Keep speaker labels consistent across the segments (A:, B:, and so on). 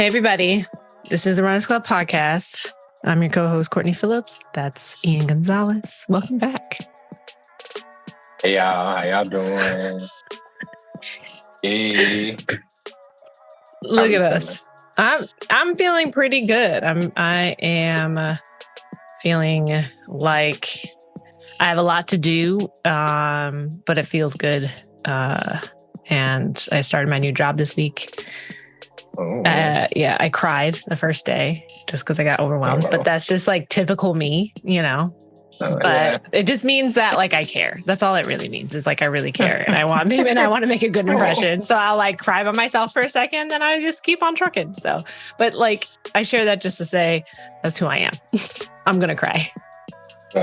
A: Hey, everybody. This is the Runners Club podcast. I'm your co-host, Courtney Phillips. That's Ian Gonzalez. Welcome back.
B: Hey, y'all. How y'all doing? Hey.
A: Look at us. I'm feeling pretty good. I am feeling like I have a lot to do, but it feels good. And I started my new job this week. Yeah, I cried the first day just because I got overwhelmed. But that's just like typical me, you know. But it just means that like I care. That's all it really means. Is like I really care, and I want to make a good impression. So I'll like cry by myself for a second, then I just keep on trucking. So, but like I share that just to say that's who I am. I'm gonna cry.
B: I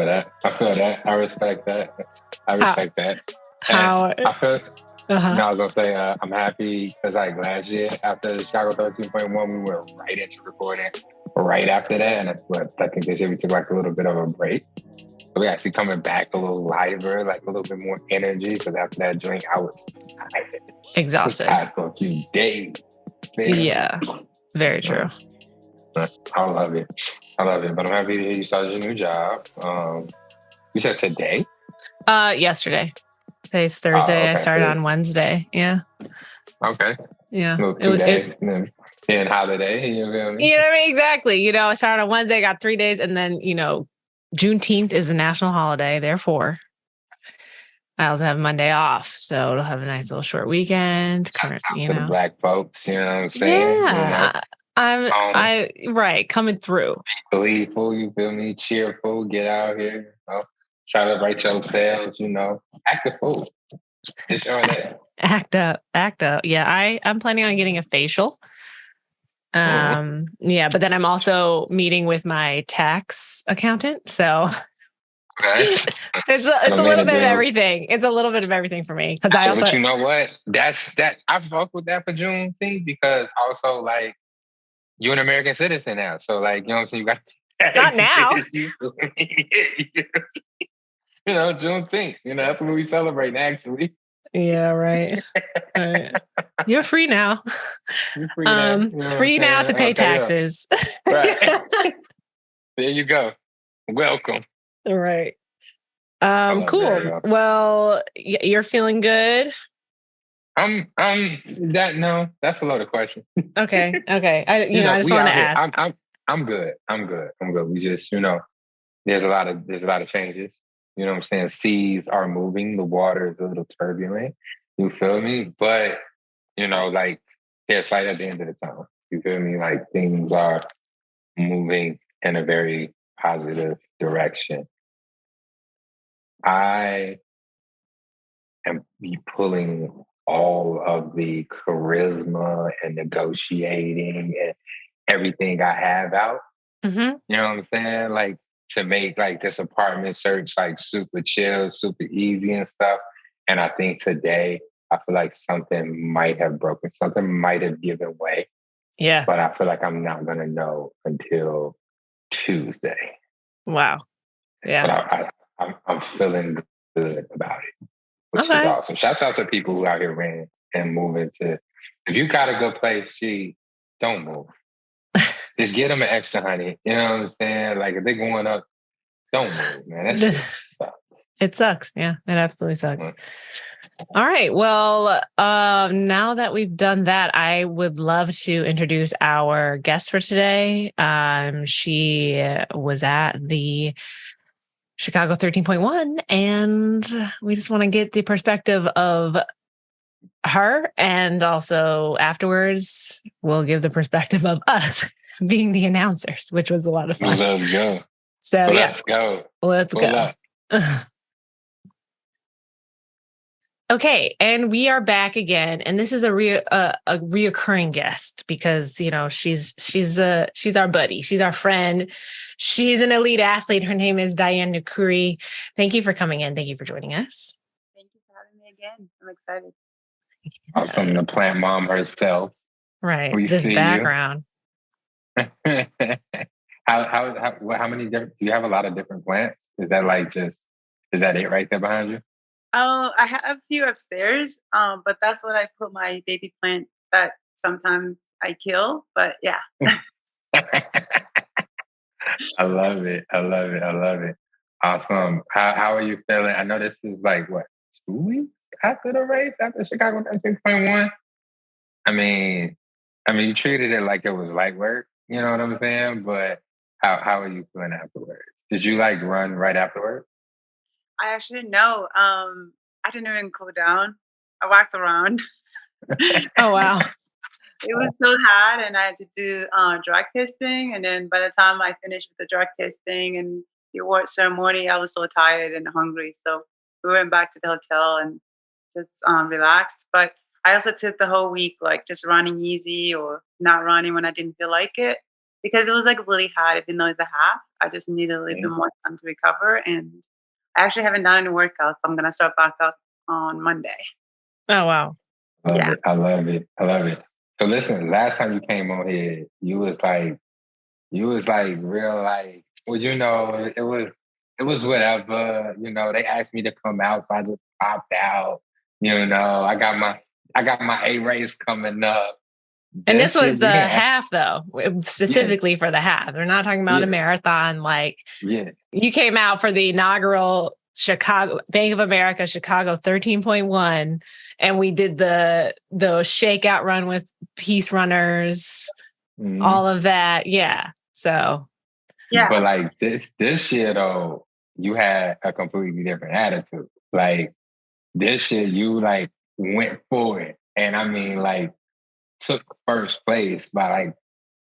B: feel that. I respect that.
A: How?
B: I feel. Uh-huh. I was gonna say I'm happy because like last year after the Chicago 13.1, we went right into recording right after that, and I think this year we took like a little bit of a break. So we actually coming back a little lighter, like a little bit more energy. Because after that drink, I was tired.
A: Exhausted.
B: I was tired for a few days. Man.
A: Yeah, very true.
B: I love it. But I'm happy to hear you started your new job. You said today?
A: Yesterday. Today's Thursday. Okay. I started on Wednesday. Yeah.
B: Okay.
A: Yeah.
B: 2 days. And holiday. You know what I mean?
A: You know what I mean? Exactly. You know, I started on Wednesday, got 3 days. And then, you know, Juneteenth is a national holiday. Therefore, I also have Monday off. So it'll have a nice little short weekend.
B: You know, to the Black folks, you know what I'm saying?
A: Yeah. Right. Coming through.
B: Be gleeful, you feel me? Cheerful, get out here. You know? Celebrate yourselves, you know. Act a fool. Just showing that.
A: Act up. Yeah, I'm planning on getting a facial. Yeah, but then I'm also meeting with my tax accountant. So
B: okay.
A: it's a little bit of everything. It's a little bit of everything for me. Because
B: But you know what? That's I fuck with that for Juneteenth because also like you're an American citizen now. So like, you know what I'm saying? You got
A: not now.
B: You know, Juneteenth. You know, that's what we celebrate actually.
A: Yeah, right. Right. You're free now.
B: You're free now. You know
A: free now to pay taxes.
B: Right. There you go. Welcome.
A: Right. Cool. Well, you're feeling good.
B: That's a loaded question.
A: Okay. I just want to ask.
B: I'm good. We just, you know, there's a lot of changes. You know what I'm saying? Seas are moving. The water is a little turbulent. You feel me? But, you know, like there's light at the end of the tunnel. You feel me? Like things are moving in a very positive direction. I am pulling all of the charisma and negotiating and everything I have out.
A: Mm-hmm.
B: You know what I'm saying? Like to make like this apartment search like super chill, super easy and stuff. And I think today I feel like something might have broken, something might have given way.
A: Yeah.
B: But I feel like I'm not gonna know until Tuesday.
A: Wow. Yeah.
B: But I'm feeling good about it, which is awesome. Shouts out to people who out here renting and moving to. If you got a good place, don't move. Just get them an extra honey. You know what I'm saying? Like if they're going up, don't move, man. That shit sucks.
A: It sucks. Yeah, it absolutely sucks. All right. Well, now that we've done that, I would love to introduce our guest for today. She was at the Chicago 13.1, and we just want to get the perspective of her, and also afterwards, we'll give the perspective of us being the announcers, which was a lot of fun.
B: Let's go.
A: So
B: let's go.
A: Let's go. Okay, and we are back again, and this is a reoccurring guest because you know she's our buddy, she's our friend, she's an elite athlete. Her name is Diane Nukuri. Thank you for coming in. Thank you for joining us.
C: Thank you for having me again. I'm excited.
B: Awesome, the plant mom herself.
A: Right, this background.
B: How many different? Do you have a lot of different plants? Is that it right there behind you?
C: I have a few upstairs, but that's what I put my baby plants that sometimes I kill. But yeah.
B: I love it. I love it. I love it. Awesome. How are you feeling? I know this is like what, 2 weeks after the race, after Chicago 6.1. I mean, you treated it like it was light work. You know what I'm saying? But how are you feeling afterwards? Did you like run right afterwards?
C: I actually know. I didn't even cool down. I walked around.
A: Oh, wow.
C: It was so hot, and I had to do drug testing. And then by the time I finished with the drug testing and the award ceremony, I was so tired and hungry. So we went back to the hotel and just relaxed. But I also took the whole week like just running easy or not running when I didn't feel like it because it was like really hot. Even though it's a half, I just needed a little bit more time to recover. And I actually haven't done any workouts. I'm gonna start back up on Monday.
A: Oh, wow.
B: Love
C: Yeah.
B: it. I love it. I love it. So listen, last time you came on here, you was like real like, well, it was whatever, they asked me to come out, so I just popped out. I got my A race coming up.
A: And this was the
B: yeah,
A: half, though, specifically for the half. We're not talking about a marathon. Like, you came out for the inaugural Chicago Bank of America Chicago 13.1, and we did the shakeout run with Peace Runners, all of that. Yeah. So,
B: yeah. But like this year though, you had a completely different attitude. Like this year, you like went for it, and I mean like took first place by like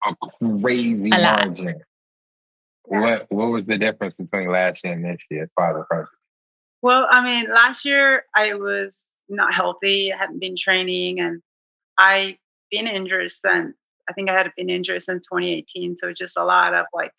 B: a crazy margin. Yeah. What was the difference between last year and this year as far as the process?
C: Well, I mean, last year I was not healthy. I hadn't been training, and I've been injured since. I think I had been injured since 2018. So just a lot of like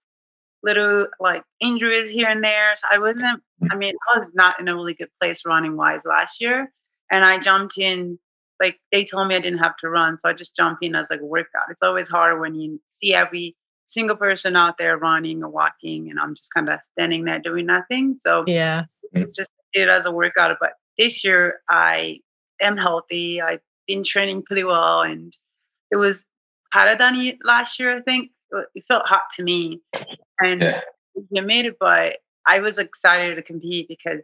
C: little like injuries here and there. So I wasn't. I mean, I was not in a really good place running wise last year, and I jumped in. Like they told me I didn't have to run, so I just jumped in as like a workout. It's always hard when you see every single person out there running or walking, and I'm just kind of standing there doing nothing. So
A: yeah,
C: it's just did it as a workout. But this year I am healthy. I've been training pretty well, and it was hotter than last year. I think it felt hot to me, and you made it. But I was excited to compete because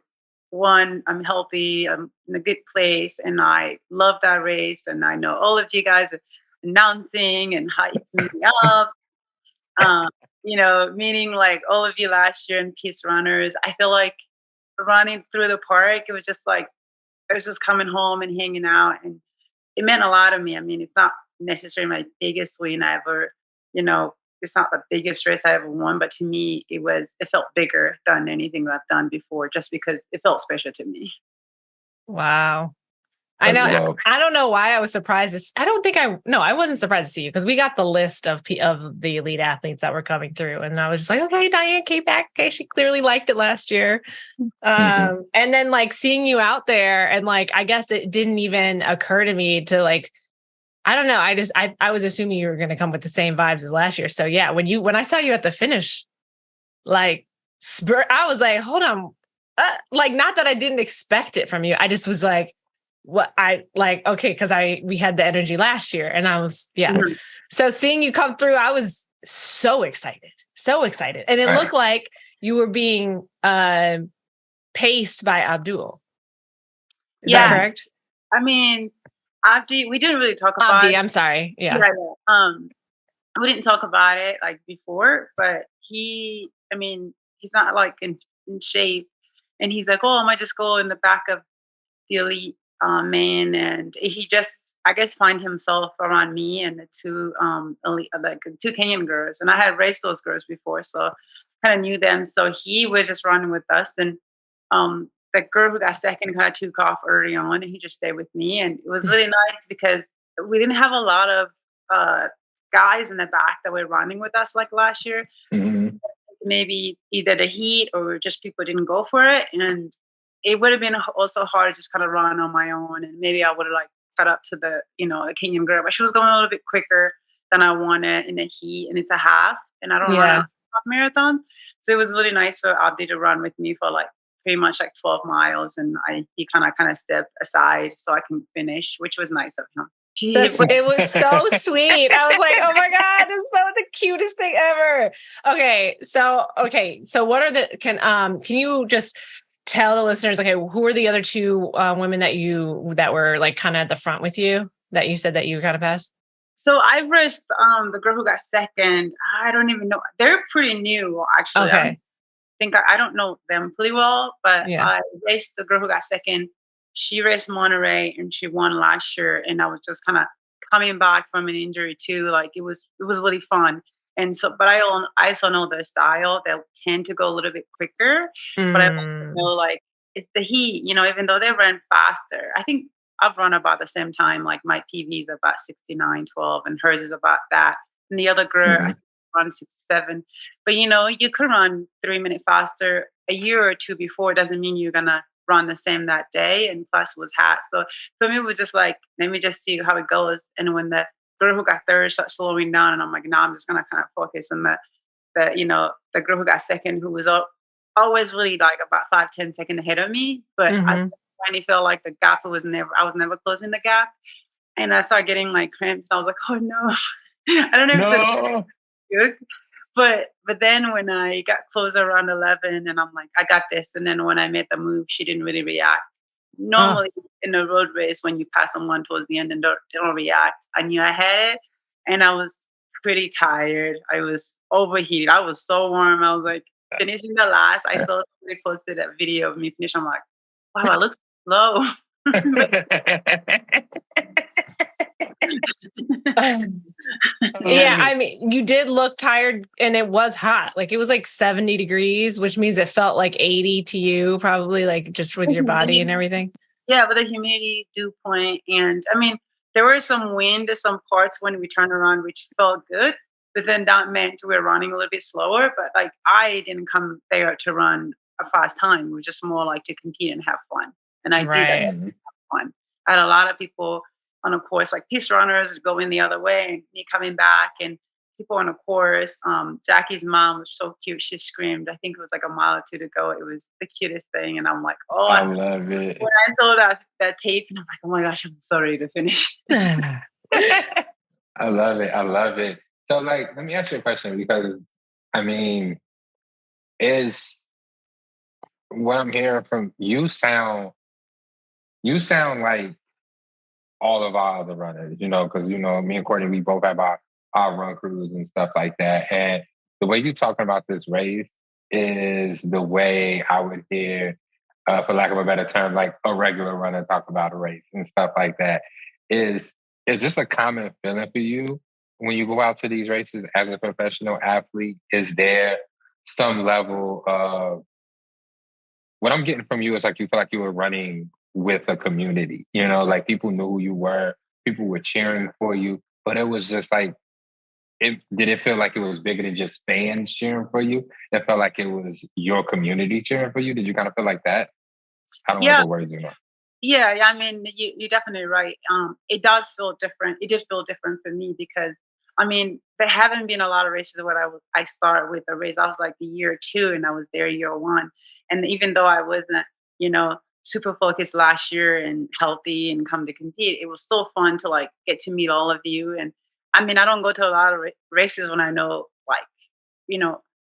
C: one, I'm healthy, I'm in a good place, and I love that race. And I know all of you guys are announcing and hyping me up. Meeting like all of you last year in Peace Runners, I feel like running through the park, it was just like I was just coming home and hanging out, and it meant a lot to me. I mean, it's not necessarily my biggest win I ever, it's not the biggest race I ever won, but to me, it felt bigger than anything I've done before, just because it felt special to me.
A: Wow. I know. I don't know why I was surprised. I wasn't surprised to see you because we got the list of the elite athletes that were coming through. And I was just like, okay, Diane came back. Okay. She clearly liked it last year. And then like seeing you out there and like, I guess it didn't even occur to me to like, I don't know. I was assuming you were going to come with the same vibes as last year. So yeah, when I saw you at the finish, like I was like, hold on. Like, not that I didn't expect it from you. I just was like, what I like, okay, because we had the energy last year and I was, So seeing you come through, I was so excited. And it looked like you were being paced by Abdul. Is that correct?
C: I mean, Abdi, we didn't really talk about
A: Abdi, I'm sorry. Yeah.
C: We didn't talk about it like before, but he's not like in shape. And he's like, oh, I might just go in the back of the elite man, and he just I guess find himself around me and the two elite, like two Kenyan girls, and I had raced those girls before, so kind of knew them. So he was just running with us, and the girl who got second kind of took off early on, and he just stayed with me, and it was really nice because we didn't have a lot of guys in the back that were running with us like last year. Maybe either the heat or just people didn't go for it, and it would have been also hard to just kind of run on my own, and maybe I would have like cut up to the the Kenyan girl, but she was going a little bit quicker than I wanted in the heat, and it's a half, and I don't run a half marathon, so it was really nice for Abdi to run with me for like pretty much like 12 miles, and he kind of stepped aside so I can finish, which was nice of him.
A: It was so sweet. I was like, oh my God, this is so the cutest thing ever. Okay. So what are can you just tell the listeners, okay, who are the other two women that were like kind of at the front with you that you said that you kind of passed?
C: So I raced the girl who got second. I don't even know. They're pretty new, actually.
A: Okay.
C: I don't know them pretty well, but
A: Yeah.
C: I raced the girl who got second. She raced Monterey and she won last year. And I was just kind of coming back from an injury too. Like it was really fun. And so, but I also know their style. They'll tend to go a little bit quicker. But I also know like it's the heat. Even though they run faster, I think I've run about the same time. Like my PV is about 69:12, and hers is about that. And the other girl, I think, run 67. But you could run 3 minutes faster a year or two before. Doesn't mean you're gonna run the same that day. And plus it was hot. So for me it was just like, let me just see how it goes. And when the girl who got third started slowing down, and I'm like, no, I'm just gonna kind of focus on the girl who got second, who was always really like about 5-10 seconds ahead of me. But I finally felt like I was never closing the gap. And I started getting like cramps. And I was like, oh no. I don't know if it's good. But then when I got closer around 11, and I'm like, I got this. And then when I made the move, she didn't really react. Normally in a road race, when you pass someone towards the end and don't react, I knew I had it. And I was pretty tired. I was overheated. I was so warm. I was like finishing the last. I saw somebody posted a video of me finishing. I'm like, wow, I look slow.
A: Yeah, I mean, you did look tired, and it was hot. Like it was like 70 degrees, which means it felt like 80 to you, probably, like just with your body and everything.
C: Yeah, but the humidity dew point, and I mean, there was some wind at some parts when we turned around, which felt good. But then that meant we were running a little bit slower. But like I didn't come there to run a fast time. We were just more like to compete and have fun. And I did have fun. I had a lot of people on a course, like piste runners going the other way and me coming back, and people on a course. Jackie's mom was so cute. She screamed. I think it was like a mile or two to go. It was the cutest thing. And I'm like, oh,
B: I love it.
C: When I saw that tape, and I'm like, oh my gosh, I'm so ready to finish.
B: I love it. I love it. So like, let me ask you a question, because I mean, is what I'm hearing from you sound like all of our other runners, because, me and Courtney, we both have our run crews and stuff like that. And the way you're talking about this race is the way I would hear, for lack of a better term, like a regular runner talk about a race and stuff like that. Is this a common feeling for you when you go out to these races as a professional athlete? Is there some level of, what I'm getting from you is like, you feel like you were running with a community, like people knew who you were, people were cheering for you, but it was just like, did it feel like it was bigger than just fans cheering for you? It felt like it was your community cheering for you. Did you kind of feel like that? I don't want to go words,
C: Yeah. I mean, you're definitely right. It does feel different. It did feel different for me because, I mean, there haven't been a lot of races where I started with a race. I was like the year 2 and I was there year 1. And even though I wasn't, super focused last year and healthy and come to compete, it was still fun to like get to meet all of you. And I mean, I don't go to a lot of races when I know, like,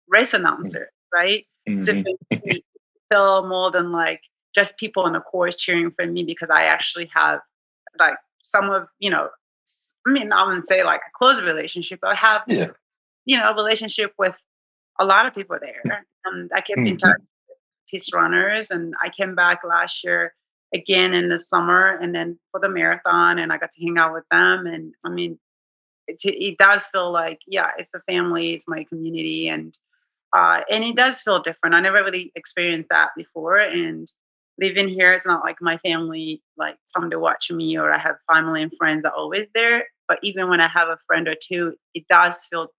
C: race announcer, right? So it feel more than like just people on the course cheering for me, because I actually have like some of, I mean, I wouldn't say like a close relationship, but I have, a relationship with a lot of people there. And I kept in touch with piste runners, and I came back last year again in the summer and then for the marathon, and I got to hang out with them. And I mean, it does feel like, yeah, it's a family, it's my community. And it does feel different. I never really experienced that before. And living here, it's not like my family like come to watch me, or I have family and friends that are always there. But even when I have a friend or two, it does feel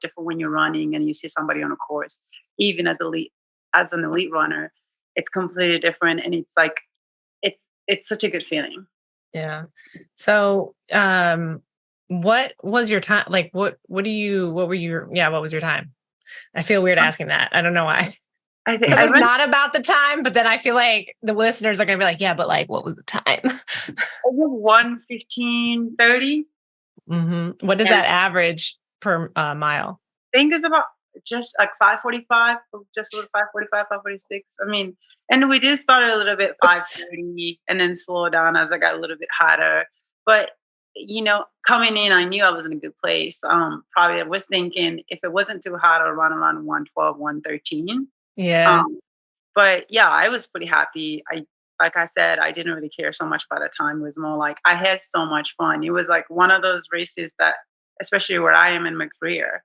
C: different when you're running and you see somebody on a course. Even as an elite runner, it's completely different. And it's like it's such a good feeling.
A: Yeah. So what was your time? Like what was your time? I feel weird asking that. I don't know why.
C: I think
A: Because
C: I
A: it's
C: went.
A: not about the time, but then I feel like the listeners are going to be like, yeah, but like, what was the time?
C: I did 1:15:30.
A: What is
C: And
A: that average per mile?
C: I think it's about just like 5:45, just a little 5:45, 5:46. I mean, and we did start a little bit 5:30 and then slow down as I got a little bit hotter. But coming in, I knew I was in a good place. Probably I was thinking if it wasn't too hot, I'd run around 112, 113.
A: Yeah.
C: Um, but yeah, I was pretty happy. Like I said, I didn't really care so much by the time. It was more like I had so much fun. It was like one of those races that, especially where I am in my career,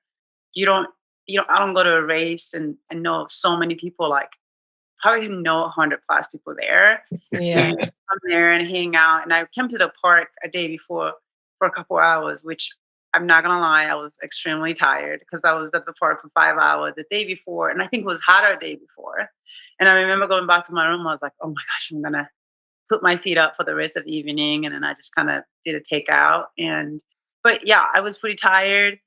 C: you don't I don't go to a race and know so many people, like probably know 100 plus people there.
A: Yeah.
C: And come there and hang out. And I came to the park a day before for a couple hours, which I'm not gonna lie, I was extremely tired because I was at the park for 5 hours the day before, and I think it was hotter the day before. And I remember going back to my room, I was like, oh my gosh, I'm gonna put my feet up for the rest of the evening. And then I just kind of did a takeout. But yeah, I was pretty tired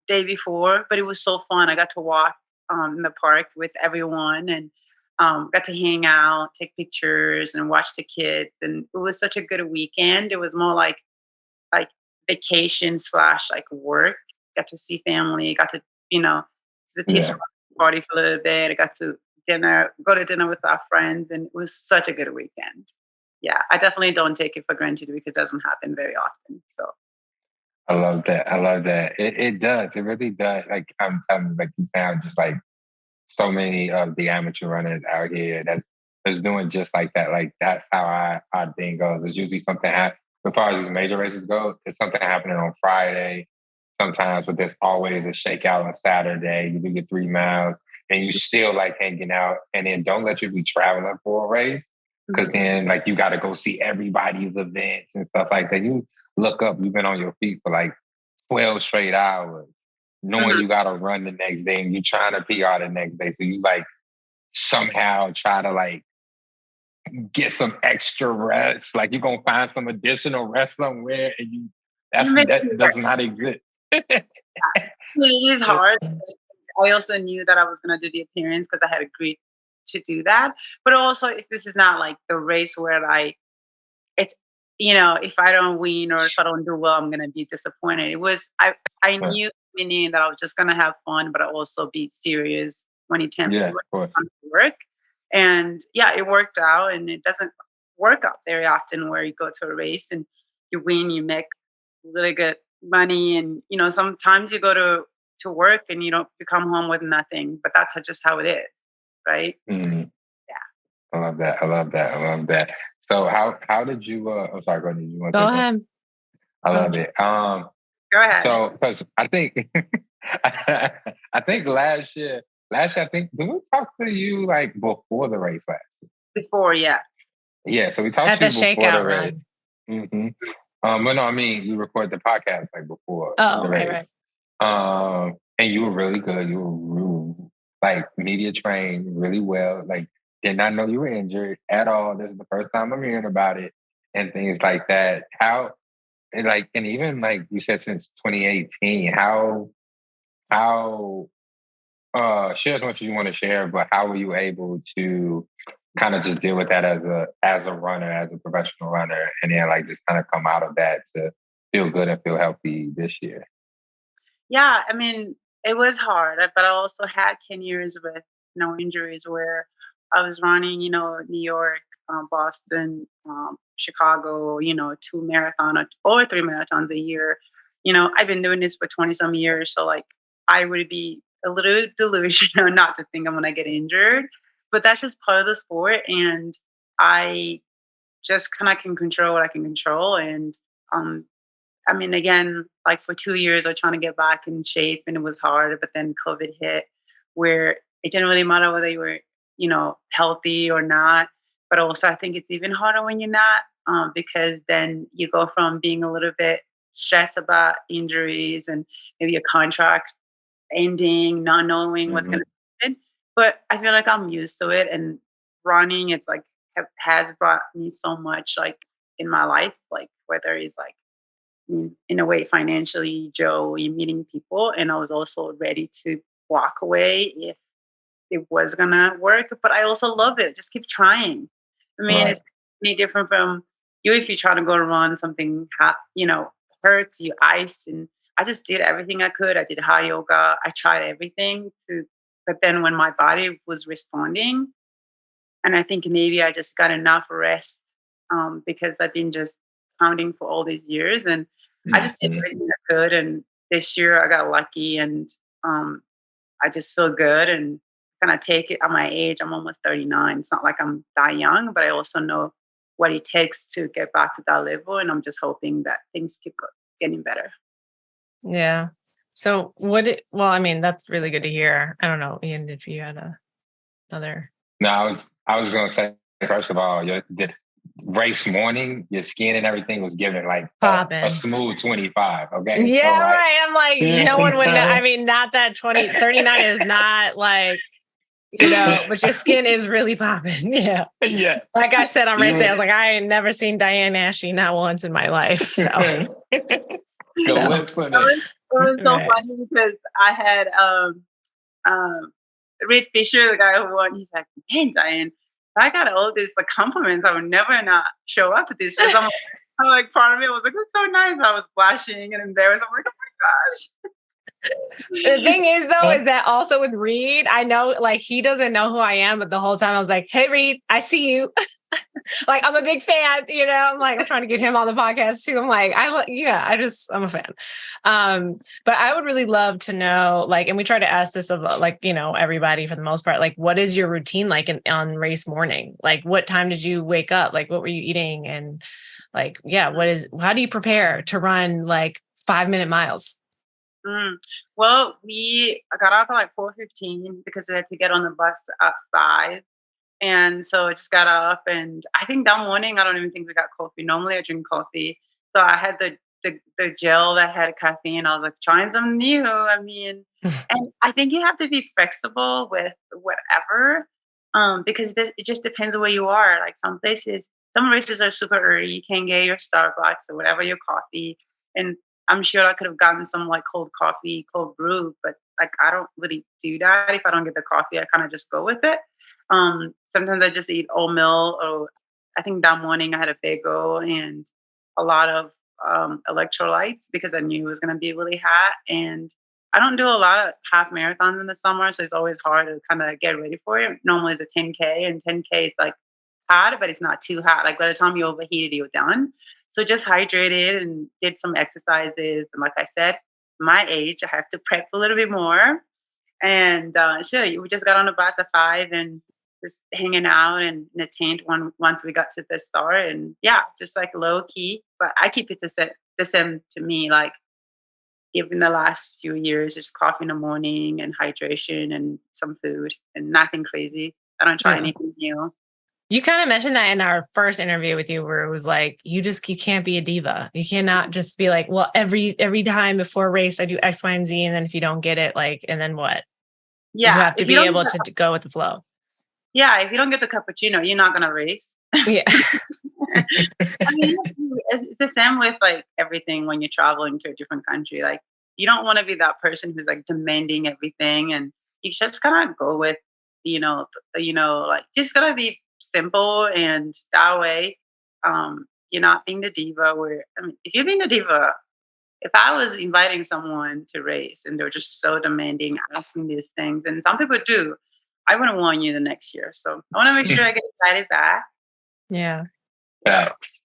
C: day before, but it was so fun. I got to walk in the park with everyone and got to hang out, take pictures, and watch the kids. And it was such a good weekend. It was more like vacation slash like work. Got to see family. Got to to the pizza party for a little bit. I got to go to dinner with our friends, and it was such a good weekend. Yeah, I definitely don't take it for granted because it doesn't happen very often. So
B: I love that. I love that. It does. It really does. Like I'm like you sound just like so many of the amateur runners out here that's doing just like that. Like that's how our thing goes. It's usually something as far as these major races go, it's something happening on Friday. Sometimes, but there's always a shakeout on Saturday. You do your 3 miles, and you still like hanging out. And then don't let you be traveling for a race, because then like you got to go see everybody's events and stuff like that. You look up, you've been on your feet for like 12 straight hours, knowing you got to run the next day, and you trying to PR the next day. So you like somehow try to like get some extra rest. Like you're gonna find some additional rest somewhere, and that does not exist.
C: it is hard. I also knew that I was going to do the appearance because I had agreed to do that. But also, this is not like the race where it's, if I don't win or if I don't do well, I'm going to be disappointed. It was, I knew meaning that I was just going to have fun, but I also be serious when it comes to work. And yeah, it worked out, and it doesn't work out very often where you go to a race and you win, you make really good money, and sometimes you go to work and you come home with nothing, but that's just how it is, right?
B: Mm.
C: Yeah.
B: I love that. I love that. I love that. So how did you I'm sorry, go ahead. You want to
A: Go ahead.
B: I love it.
C: Go ahead.
B: So because I think I think last year I think did we talk to you like before the race last year?
C: Before, yeah.
B: Yeah, so we talked
A: At
B: to
A: the
B: you before the
A: shakeout
B: race.
A: run.
B: But no, I mean we recorded the podcast like before the race.
A: Right.
B: And you were really good. You were like media trained really well. Like did not know you were injured at all. This is the first time I'm hearing about it and things like that. And even like you said since 2018, how share as much as you want to share, but how were you able to kind of just deal with that as a runner, as a professional runner, and then like just kind of come out of that to feel good and feel healthy this year?
C: Yeah, I mean, it was hard, but I also had 10 years with no injuries where I was running, New York, Boston, Chicago, 2 marathon or 3 marathons a year. I've been doing this for 20 some years. So like I would be a little delusional not to think I'm going to get injured, but that's just part of the sport. And I just kind of can control what I can control. And, I mean, again, like for 2 years, I was trying to get back in shape and it was hard. But then COVID hit where it didn't really matter whether you were, healthy or not. But also, I think it's even harder when you're not because then you go from being a little bit stressed about injuries and maybe a contract ending, not knowing what's going to happen. But I feel like I'm used to it. And running, it's like, has brought me so much like in my life, like whether it's like, in a way financially, Joe, you're meeting people, and I was also ready to walk away if it was gonna work, but I also love it. Just keep trying. I mean,
B: Right.
C: it's any different from you if you try to go to run, something hurts, you ice, and I just did everything I could. I did hot yoga. I tried everything but then when my body was responding, and I think maybe I just got enough rest because I've been just pounding for all these years, and I just did
B: Mhm.
C: everything I could. And this year I got lucky, and um, I just feel good and kind of take it at my age. I'm almost 39. It's not like I'm that young, but I also know what it takes to get back to that level. And I'm just hoping that things keep getting better.
A: Yeah. So well, I mean, that's really good to hear. I don't know, Ian, if you had another.
B: No, I was gonna say, first of all, the race morning, your skin and everything was giving like a
A: Popping.
B: smooth 25. Okay. So
A: Yeah,
B: like,
A: right. I'm like, no one would know. I mean, not that 39 is not like, but your skin is really popping. Yeah.
B: yeah.
A: Like I said on race day, I
B: You
A: was like, I ain't never seen Diane Ashley not once in my life. So,
B: go
A: so
B: with for
C: It
B: me.
C: was, it was so
A: right.
C: funny because I had um, Reed Fisher, the guy who won. He's like, "Man, Diane, I got all these like compliments. I would never not show up to these shows." I'm like, part of me was like, "It's so nice." I was blushing and embarrassed. I'm like, "Oh my
A: The thing is, though,
B: Huh?
A: is that also with Reed, I know like he doesn't know who I am, but the whole time I was like, hey, Reed, I see you. Like, I'm a big fan, I'm like, I'm trying to get him on the podcast too. I'm like, I'm a fan. But I would really love to know, like, and we try to ask this of like, everybody for the most part, like, what is your routine like on race morning? Like, what time did you wake up? Like, what were you eating? And like, yeah, how do you prepare to run like 5-minute miles?
C: gosh." Well, we got off at like 4:15 because we had to get on the bus at 5. And so I just got up, and I think that morning I don't even think we got coffee. Normally I drink coffee. So I had the gel that had caffeine. I was like trying something new. I mean, and I think you have to be flexible with whatever. Because it just depends where you are. Like some races are super early. You can get your Starbucks or whatever your coffee. And I'm sure I could have gotten some like cold coffee, cold brew, but like I don't really do that. If I don't get the coffee, I kind of just go with it. Sometimes I just eat oatmeal, or I think that morning I had a bagel and a lot of electrolytes because I knew it was going to be really hot. And I don't do a lot of half marathons in the summer, so it's always hard to kind of get ready for it. Normally it's a 10K, and 10K is like hot, but it's not too hot. Like by the time you overheated, you're done. So just hydrated and did some exercises. And like I said, my age, I have to prep a little bit more. And sure, we just got on the bus at 5 and just hanging out and in a tent once we got to the start. And yeah, just like low key. But I keep it the same to me. Like even the last few years, just coffee in the morning and hydration and some food and nothing crazy. I don't try
A: Yeah.
C: anything new.
A: You kind of mentioned that in our first interview with you, where it was like, you can't be a diva. You cannot just be like, well, every time before a race, I do X, Y, and Z. And then if you don't get it, like, and then what? You
C: Yeah,
A: have to be able to go with the flow.
C: yeah, if you don't get the cappuccino, you're not gonna race.
A: Yeah.
C: I mean, it's the same with like everything when you're traveling to a different country. Like, you don't want to be that person who's like demanding everything, and you just gotta go with, like just gotta be simple, and that way, you're not being the diva. Where I mean, if you're being a diva, if I was inviting someone to race and they're just so demanding, asking these things, and some people do, I wouldn't want you the next year. So I want to make sure I get invited back.
A: Yeah.
B: Facts.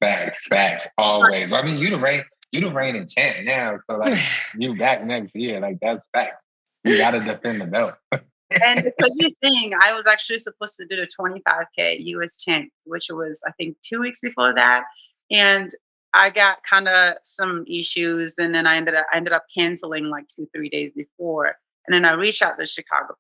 B: Always. I mean, you the reigning champ now. So like, you back next year. Like that's facts. You got to defend the belt.
C: And the crazy thing, I was actually supposed to do the 25K US champ, which was I think 2 weeks before that, and I got kind of some issues, and then I ended up canceling like 2-3 days before, and then I reached out to Chicago,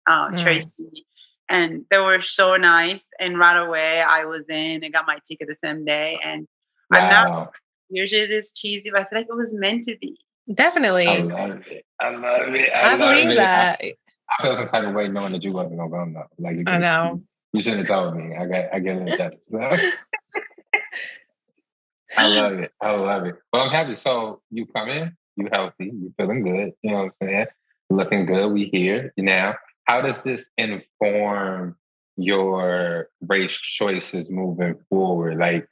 A: Mm.
C: Tracy, and they were so nice, and right away I was in and got my ticket the same day, and I'm not
B: Wow.
C: usually this cheesy, but I feel like it was meant to be.
B: I
A: Definitely.
B: love it. I love it. I
A: I
B: love
A: believe
B: it.
A: that.
B: I feel some type of way knowing that you wasn't gonna go though. Like
A: I know.
B: you should have told me. I get it. I love it. I love it. Well, I'm happy. So you come in, you healthy, you feeling good. You know what I'm saying? Looking good. We here now. how does this inform your race choices moving forward? Like,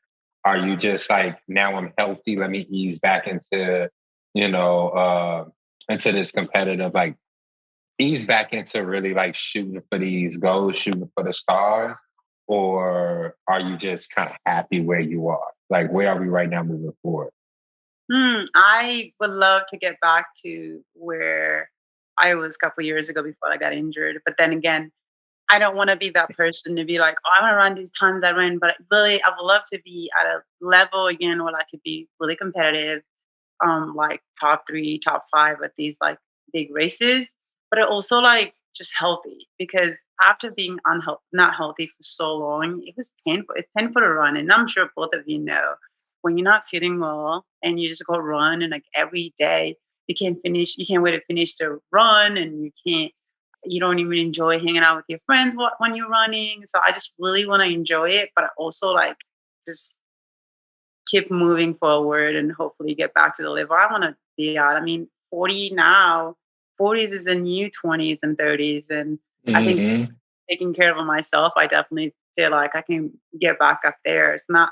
B: are you just like, now I'm healthy, let me ease back into, you know, into this competitive, like ease back into really like shooting for these goals, shooting for the stars? Or are you just kind of happy where you are? Like, where are we right now moving forward?
C: I would love to get back to where I was a couple years ago before I got injured. But then again, I don't want to be that person to be like, oh, I want to run these times I ran. But really, I would love to be at a level again where I could be really competitive, like top three, top five at these like big races, but also like just healthy because after being not healthy for so long, it was painful. It's painful to run, and I'm sure both of you know when you're not feeling well and you just go run and like every day you can't wait to finish the run, and you don't even enjoy hanging out with your friends when you're running. So I just really want to enjoy it, but I also like just keep moving forward and hopefully get back to the level I want to be at. I mean, 40 now, 40s is a new 20s and 30s. And I think taking care of myself, I definitely feel like I can get back up there. It's not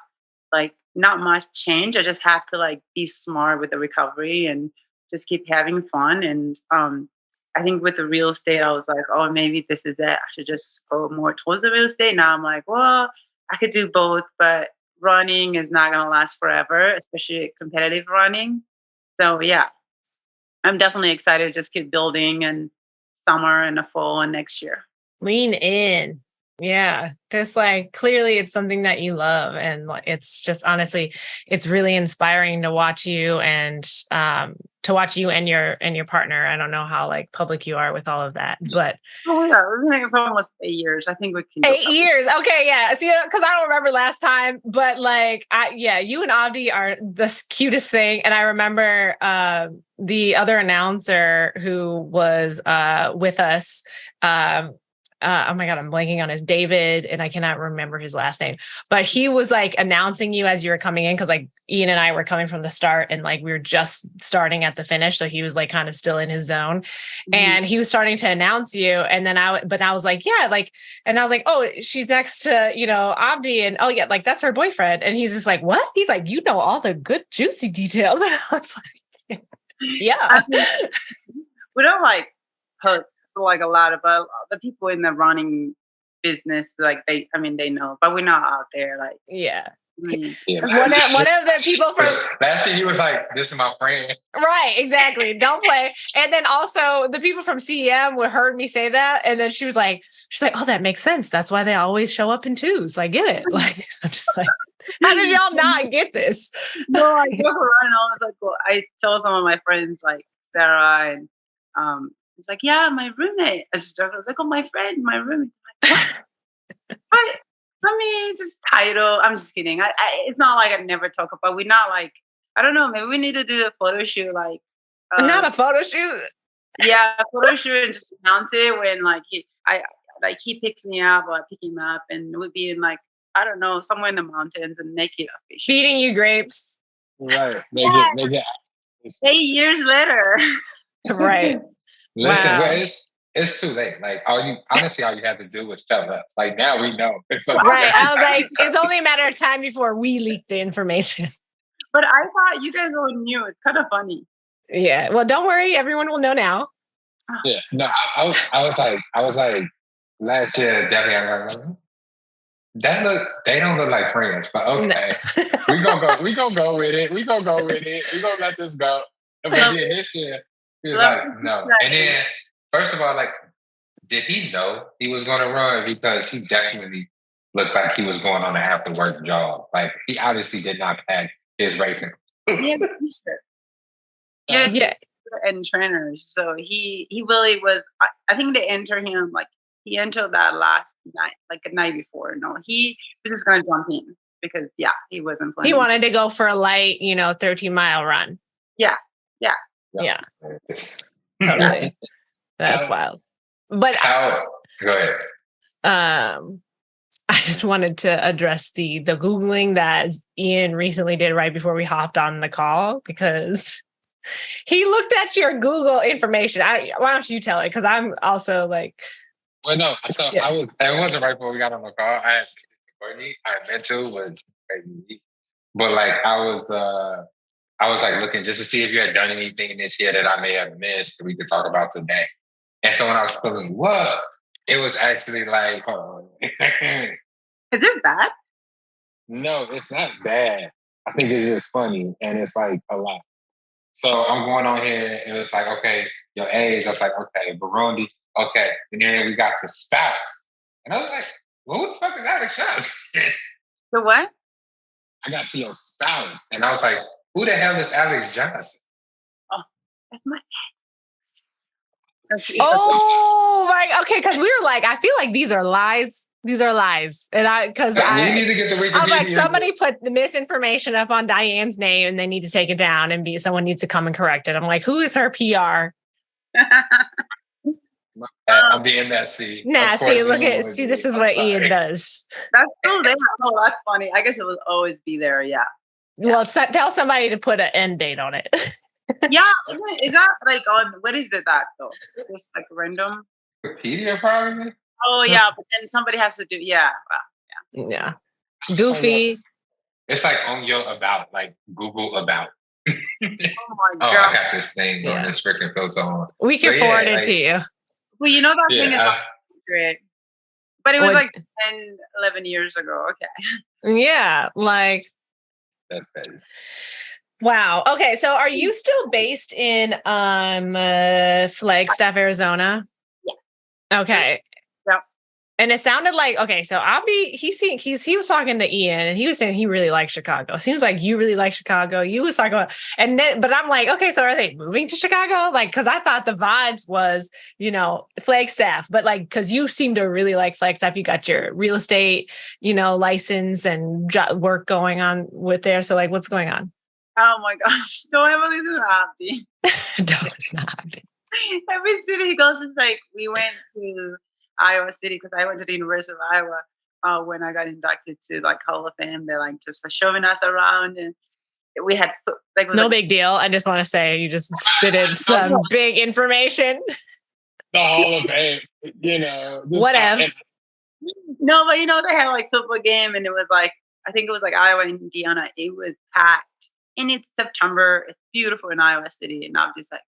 C: like not much change. I just have to like be smart with the recovery and just keep having fun. And I think with the real estate, I was like, oh, maybe this is it. I should just go more towards the real estate. Now I'm like, well, I could do both, but running is not going to last forever, especially competitive running. So yeah, I'm definitely excited to just keep building and summer and the fall and next year.
A: Lean in. Yeah. Just like clearly it's something that you love. And it's just honestly, it's really inspiring to watch you and your partner. I don't know how like public you are with all of that, but
C: oh yeah, we've been for almost 8 years. I think we can
A: 8 years. Okay, yeah. See, because I don't remember last time, but like, you and Avdi are the cutest thing. And I remember the other announcer who was with us. Oh my God, I'm blanking on his David, and I cannot remember his last name, but he was like announcing you as you were coming in. Cause like Ian and I were coming from the start and like, we were just starting at the finish. So he was like kind of still in his zone and he was starting to announce you. And then I was like, yeah, like, and I was like, oh, she's next to, Abdi, and oh yeah, like that's her boyfriend. And he's just like, what? He's like, you know, all the good juicy details. And I was like, yeah.
C: I mean, we don't like post like a lot of the people in the running business, like they know, but we're not out there like
A: yeah.
B: Yeah.
A: One of the people from
B: last year he was like, this is my friend.
A: Right, exactly. Don't play. And then also the people from CEM heard me say that, and then she's like, oh, that makes sense. That's why they always show up in twos. I get it. Like I'm just like, how did y'all not get this?
C: No, I go for running. I was like, well, I told some of my friends like Sarah and it's like, yeah, my roommate. I was like, oh, my friend, my roommate. Like, what? I mean, just title. I'm just kidding. It's not like I never talk about. We're not like, I don't know. Maybe we need to do a photo shoot, like
A: not a photo shoot.
C: Yeah, a photo shoot and just announce it when like he picks me up or I pick him up, and we'd be in like I don't know somewhere in the mountains and make it official.
A: Feeding you grapes.
B: Right. Make it.
C: 8 years later.
A: Right.
B: Listen, well, it's too late. Like all you have to do is tell us. Like now we know.
A: Right. I was like, it's only a matter of time before we leak the information.
C: But I thought you guys all knew. It's kind of funny.
A: Yeah. Well, don't worry. Everyone will know now.
B: Yeah. No, I was like, last year, definitely. They don't look like friends, but okay. No. we gonna go with it. We gonna let this go. But then this year, he was like, no. And then, first of all, like, did he know he was going to run? Because he definitely looked like he was going on an after work job. Like, he obviously did not pack his racing.
C: Yeah, and trainers. So he really was. I think they enter him like he entered that last night, like the night before. No, he was just going to jump in because he wasn't playing.
A: He wanted to go for a light, 13-mile run.
C: Yeah.
A: Totally. That's wild. But
B: go ahead.
A: I just wanted to address the Googling that Ian recently did right before we hopped on the call, because he looked at your Google information. Why don't you tell it? Because I'm also like
B: Well, no. So
A: Yeah.
B: it wasn't right before we got on the call. I asked Courtney. I meant to, was crazy. But like I was like looking just to see if you had done anything this year that I may have missed that we could talk about today. And so when I was pulling you up, it was actually like, hold on.
C: Is this bad?
B: No, it's not bad. I think it's just funny and it's like a lot. So I'm going on here and it's like, okay, your age. I was like, okay, Burundi. Okay. And then we got the spouse. And I was like, well, who the fuck is Alex Shots?
C: The what?
B: I got to your spouse. And I was like, who the hell is Alex Johnson?
C: Oh, that's my
A: Oh my, okay, because we were like, I feel like these are lies. These are lies. And
B: we need to get the Wikipedia.
A: I was like, somebody put the misinformation up on Diane's name and they need to take it down and someone needs to come and correct it. I'm like, who is her PR?
B: I'm being messy.
A: Nah, see, this is what Ian does.
C: That's still there. Oh, that's funny. I guess it will always be there. Yeah.
A: Well, tell somebody to put an end date on it.
C: Yeah, is that like on what is it that though? Just like random.
B: Wikipedia probably.
C: Oh yeah, but then somebody has to do yeah.
A: Yeah. Goofy.
B: It's like on your about, like Google about.
C: Oh my
B: Oh,
C: god.
B: I got this thing on this freaking filter on.
A: We can forward it to you.
C: Well, you know that thing is great. But it was like 10, 11 years ago. Okay.
A: Yeah, like
B: that's better.
A: Wow. Okay, so are you still based in Flagstaff, Arizona?
C: Yeah.
A: Okay.
C: Yep.
A: And it sounded like, okay, so he was talking to Ian and he was saying he really likes Chicago. Seems like you really like Chicago. You was talking about, but I'm like, okay, so are they moving to Chicago? Like, cause I thought the vibes was, Flagstaff, but like, cause you seem to really like Flagstaff. You got your real estate, license and work going on with there. So like, what's going on?
C: Oh my gosh. Don't ever listen to Abdi.
A: Don't listen to Abdi.
C: Every city he goes is like, we went to Iowa City because I went to the University of Iowa when I got inducted to like Hall of Fame. They're like just like, showing us around and we had like
A: no big deal. I just want to say you just spitted some big information.
B: The Hall of Fame,
A: whatever.
C: No, but they had like football game and it was like, I think it was like Iowa and Indiana. It was packed. And it's September. It's beautiful in Iowa City. And I'm just like,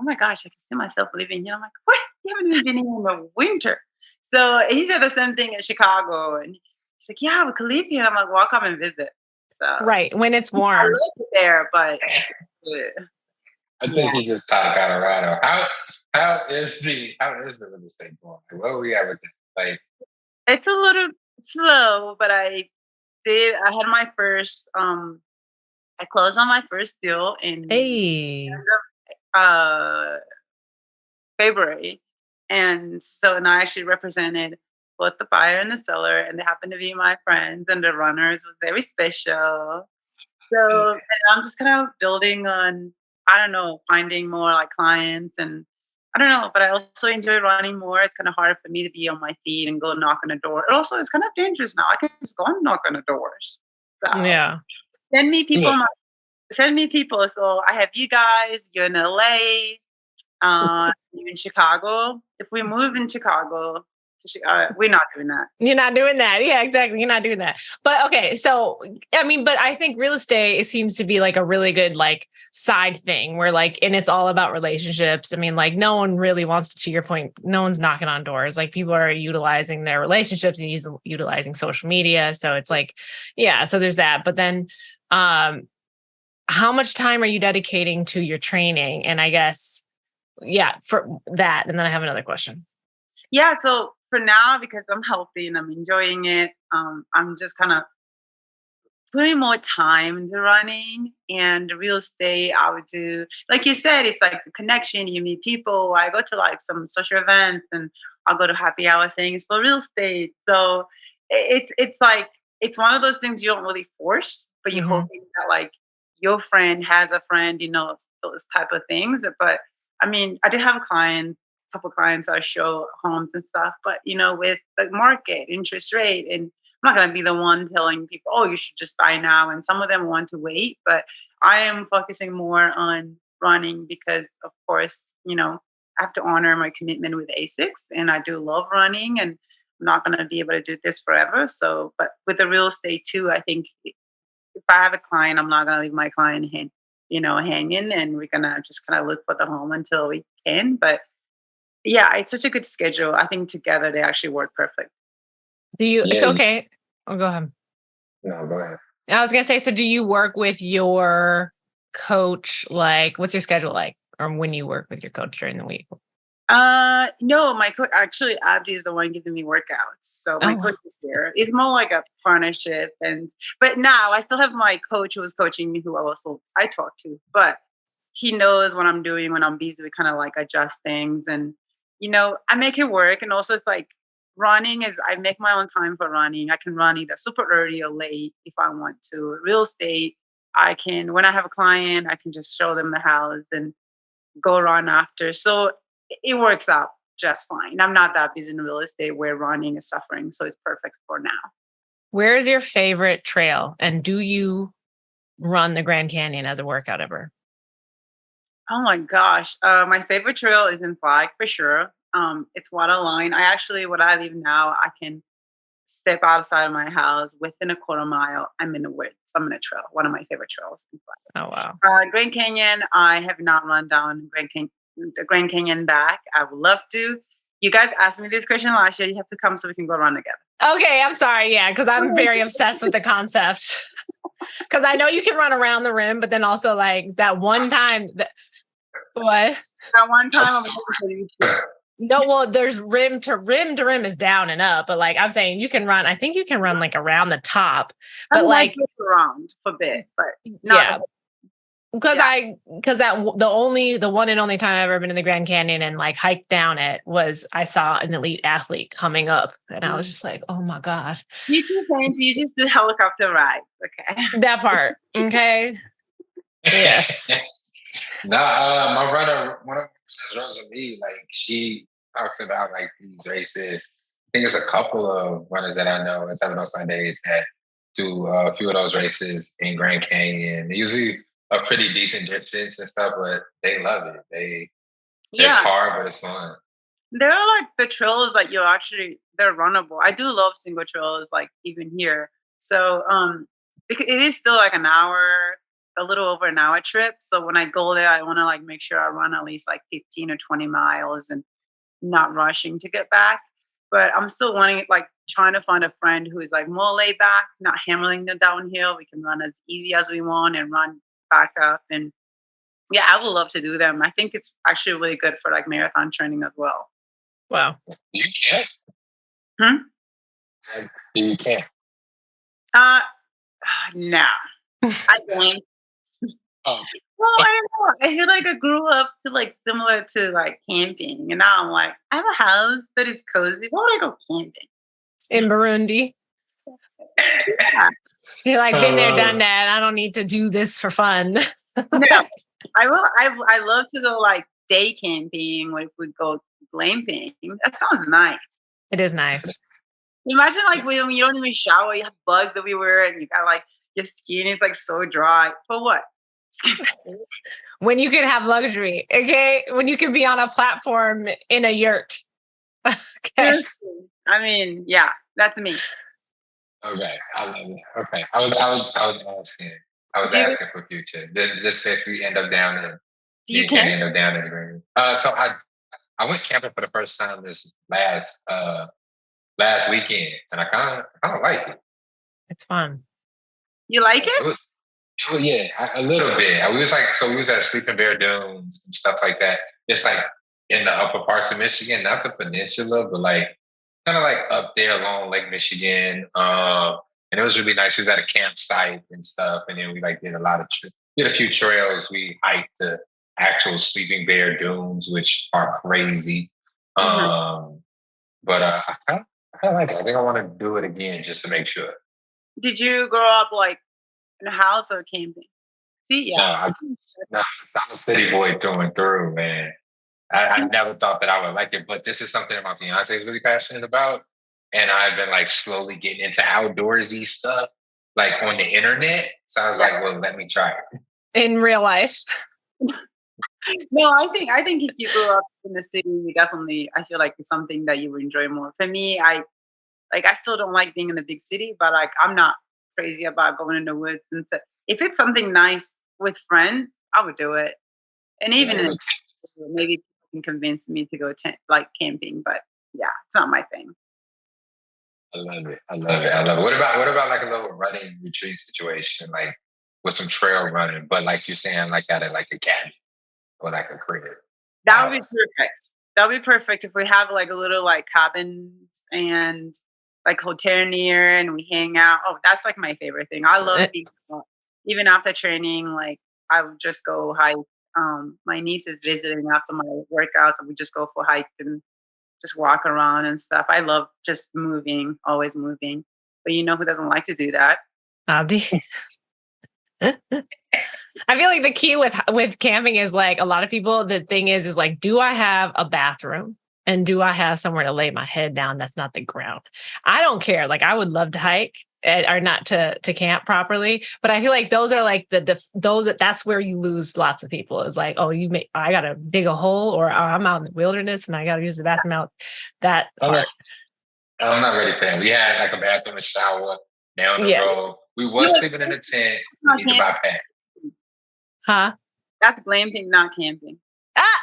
C: oh my gosh, I can see myself living here. I'm like, what? You haven't even been here in the winter. So he said the same thing in Chicago. And he's like, yeah, we could live here. I'm like, well, I'll come and visit. So
A: right. When it's warm.
C: I love it there, but
B: I think he just taught Colorado. How is the real estate going? What are we at with that? Like,
C: it's a little slow, but I had my first I closed on my first deal in February. And so and I actually represented both the buyer and the seller, and they happened to be my friends, and the runners was very special. So and I'm just kind of building on, I don't know, finding more like clients, and I don't know, but I also enjoy running more. It's kind of hard for me to be on my feet and go knock on a door. And also, it's kind of dangerous now. I can just go and knock on the doors. So
A: yeah.
C: Send me people. So I have you guys. You're in LA. You're in Chicago. If we move in Chicago, we're not doing that.
A: You're not doing that. Yeah, exactly. You're not doing that. But okay, so but I think real estate, it seems to be like a really good like side thing where like, and it's all about relationships. I mean, like no one really wants to your point, no one's knocking on doors. Like people are utilizing their relationships and utilizing social media. So it's like, yeah, so there's that. But then how much time are you dedicating to your training? And I guess, yeah, for that. And then I have another question.
C: Yeah. So for now, because I'm healthy and I'm enjoying it, I'm just kind of putting more time into running, and real estate. I would do, like you said, it's like the connection. You meet people. I go to like some social events and I'll go to happy hour things for real estate. So it's like, it's one of those things you don't really force, but you're hoping that like your friend has a friend, those type of things. But I mean, I did have a couple clients I show homes and stuff, but with the market interest rate, and I'm not going to be the one telling people, oh, you should just buy now. And some of them want to wait, but I am focusing more on running because of course, have to honor my commitment with ASICs, and I do love running, and I'm not going to be able to do this forever. So, but with the real estate too, I think if I have a client, I'm not going to leave my client hanging, and we're going to just kind of look for the home until we can. But yeah, it's such a good schedule. I think together they actually work perfect.
A: Do you?
B: Yeah.
A: So okay. Oh, go ahead.
B: No, go ahead.
A: I was gonna say. So, do you work with your coach? Like, what's your schedule like, or when you work with your coach during the week?
C: No, my coach actually Abdi is the one giving me workouts. So my coach is here. It's more like a partnership, but now I still have my coach who was coaching me, who also I talk to, but he knows what I'm doing when I'm busy. We kind of like adjust things, and I make it work. And also, it's like running is I make my own time for running. I can run either super early or late if I want to. Real estate, I can when I have a client, I can just show them the house and go run after. So it works out just fine. I'm not that busy in real estate where running is suffering. So it's perfect for now.
A: Where is your favorite trail? And do you run the Grand Canyon as a workout ever?
C: Oh my gosh. My favorite trail is in Flag for sure. It's waterline. Where I live now, I can step outside of my house within a quarter mile. I'm in the woods. I'm in a trail. One of my favorite trails in Flag.
A: Oh, wow.
C: Grand Canyon, I have not run down the Grand Canyon back. I would love to. You guys asked me this question last year. You have to come so we can go run together.
A: Okay, I'm sorry. Yeah, because I'm very obsessed with the concept. Because I know you can run around the rim, but then also like that one time. What?
C: That one time I'm going to
A: No, well, there's rim to rim is down and up, but like I'm saying, you can run. I think you can run like around the top, but like
C: around for a bit, but
A: yeah. Because the one and only time I've ever been in the Grand Canyon and like hiked down it was I saw an elite athlete coming up, and I was just like, oh my god.
C: You too fancy. You just do helicopter ride, okay?
A: That part, okay. Yes.
B: My runner, one of my runners, Rosalie, like she talks about like these races. I think there's a couple of runners that I know in 7 Sundays that do a few of those races in Grand Canyon. They usually a pretty decent distance and stuff, but they love it. It's hard, but it's fun.
C: There are like the trails that they're runnable. I do love single trails, like even here. So because it is still like an hour, a little over an hour trip. So when I go there, I want to like make sure I run at least like 15 or 20 miles and not rushing to get back. But I'm still trying to find a friend who is like more laid back, not hammering the downhill. We can run as easy as we want and run back up. And yeah, I would love to do them. I think it's actually really good for like marathon training as well.
A: Wow.
B: You can. You can.
C: No. I don't.
B: Oh.
C: Well, I don't know. I feel like I grew up to like similar to like camping, and now I'm like, I have a house that is cozy. Why would I go camping?
A: In Burundi.
C: Yeah.
A: You're like, been there, done that. I don't need to do this for fun.
C: No, I will. I love to go like day camping when we go glamping. That sounds nice.
A: It is nice.
C: Imagine like when you don't even shower, you have bugs everywhere, and you got like your skin is like so dry. For what?
A: When you can have luxury, okay? When you can be on a platform in a yurt. Okay.
C: I mean, yeah, that's me.
B: Okay, I love it. Okay, I was asking for future. Just if we end up down in,
C: you can
B: end up down in the green. So I went camping for the first time this last weekend, and I kind of like it.
A: It's fun.
C: You like it?
B: Yeah, a little bit. We was at Sleeping Bear Dunes and stuff like that. It's like in the upper parts of Michigan, not the peninsula, but like kind of like up there along Lake Michigan. And it was really nice. We was at a campsite and stuff, and then we like did a few trails. We hiked the actual Sleeping Bear Dunes, which are crazy. But I kind of like it. I think I want to do it again just to make sure.
C: Did you grow up like in a house or camping? See, yeah.
B: No, I'm a city boy through and through, man. I never thought that I would like it, but this is something that my fiance is really passionate about. And I've been like slowly getting into outdoorsy stuff, like on the internet. So I was like, well, let me try it.
A: In real life.
C: No, I think if you grew up in the city, you definitely I feel like it's something that you would enjoy more. For me, I still don't like being in the big city, but like I'm not crazy about going in the woods and stuff. If it's something nice with friends, I would do it. And even
B: Yeah,
C: in maybe people can convince me to go like camping, but yeah, it's not my thing.
B: I love it. I love it. I love it. What about like a little running retreat situation, like with some trail running, but like you're saying, like at like a cabin or like a crib
C: That would be
B: house.
C: perfect. That would be perfect if we have like a little like cabins and like hotel near and we hang out. Oh, that's like my favorite thing. I love
A: Uh,
C: being even after training, like I would just go hike. My niece is visiting after my workouts, and we just go for hikes and just walk around and stuff. I love just moving, always moving. But you know who doesn't like to do that?
A: Abdi. I feel like the key with camping is like a lot of people. The thing is like, do I have a bathroom and do I have somewhere to lay my head down that's not the ground? I don't care. Like I would love to hike or not to camp properly, but I feel like those are like those that's where you lose lots of people. Is like, oh, I gotta dig a hole, or oh, I'm out in the wilderness and I gotta use the bathroom out that
B: I'm not,
A: part.
B: I'm not ready for that. We had like a bathroom and shower down the
A: Yeah.
B: road. We
C: You
B: was
C: know,
B: sleeping in a tent.
C: that's
B: We
C: not
B: need to
C: camping.
B: buy pants.
A: Huh?
C: That's glamping, not camping.
A: Ah!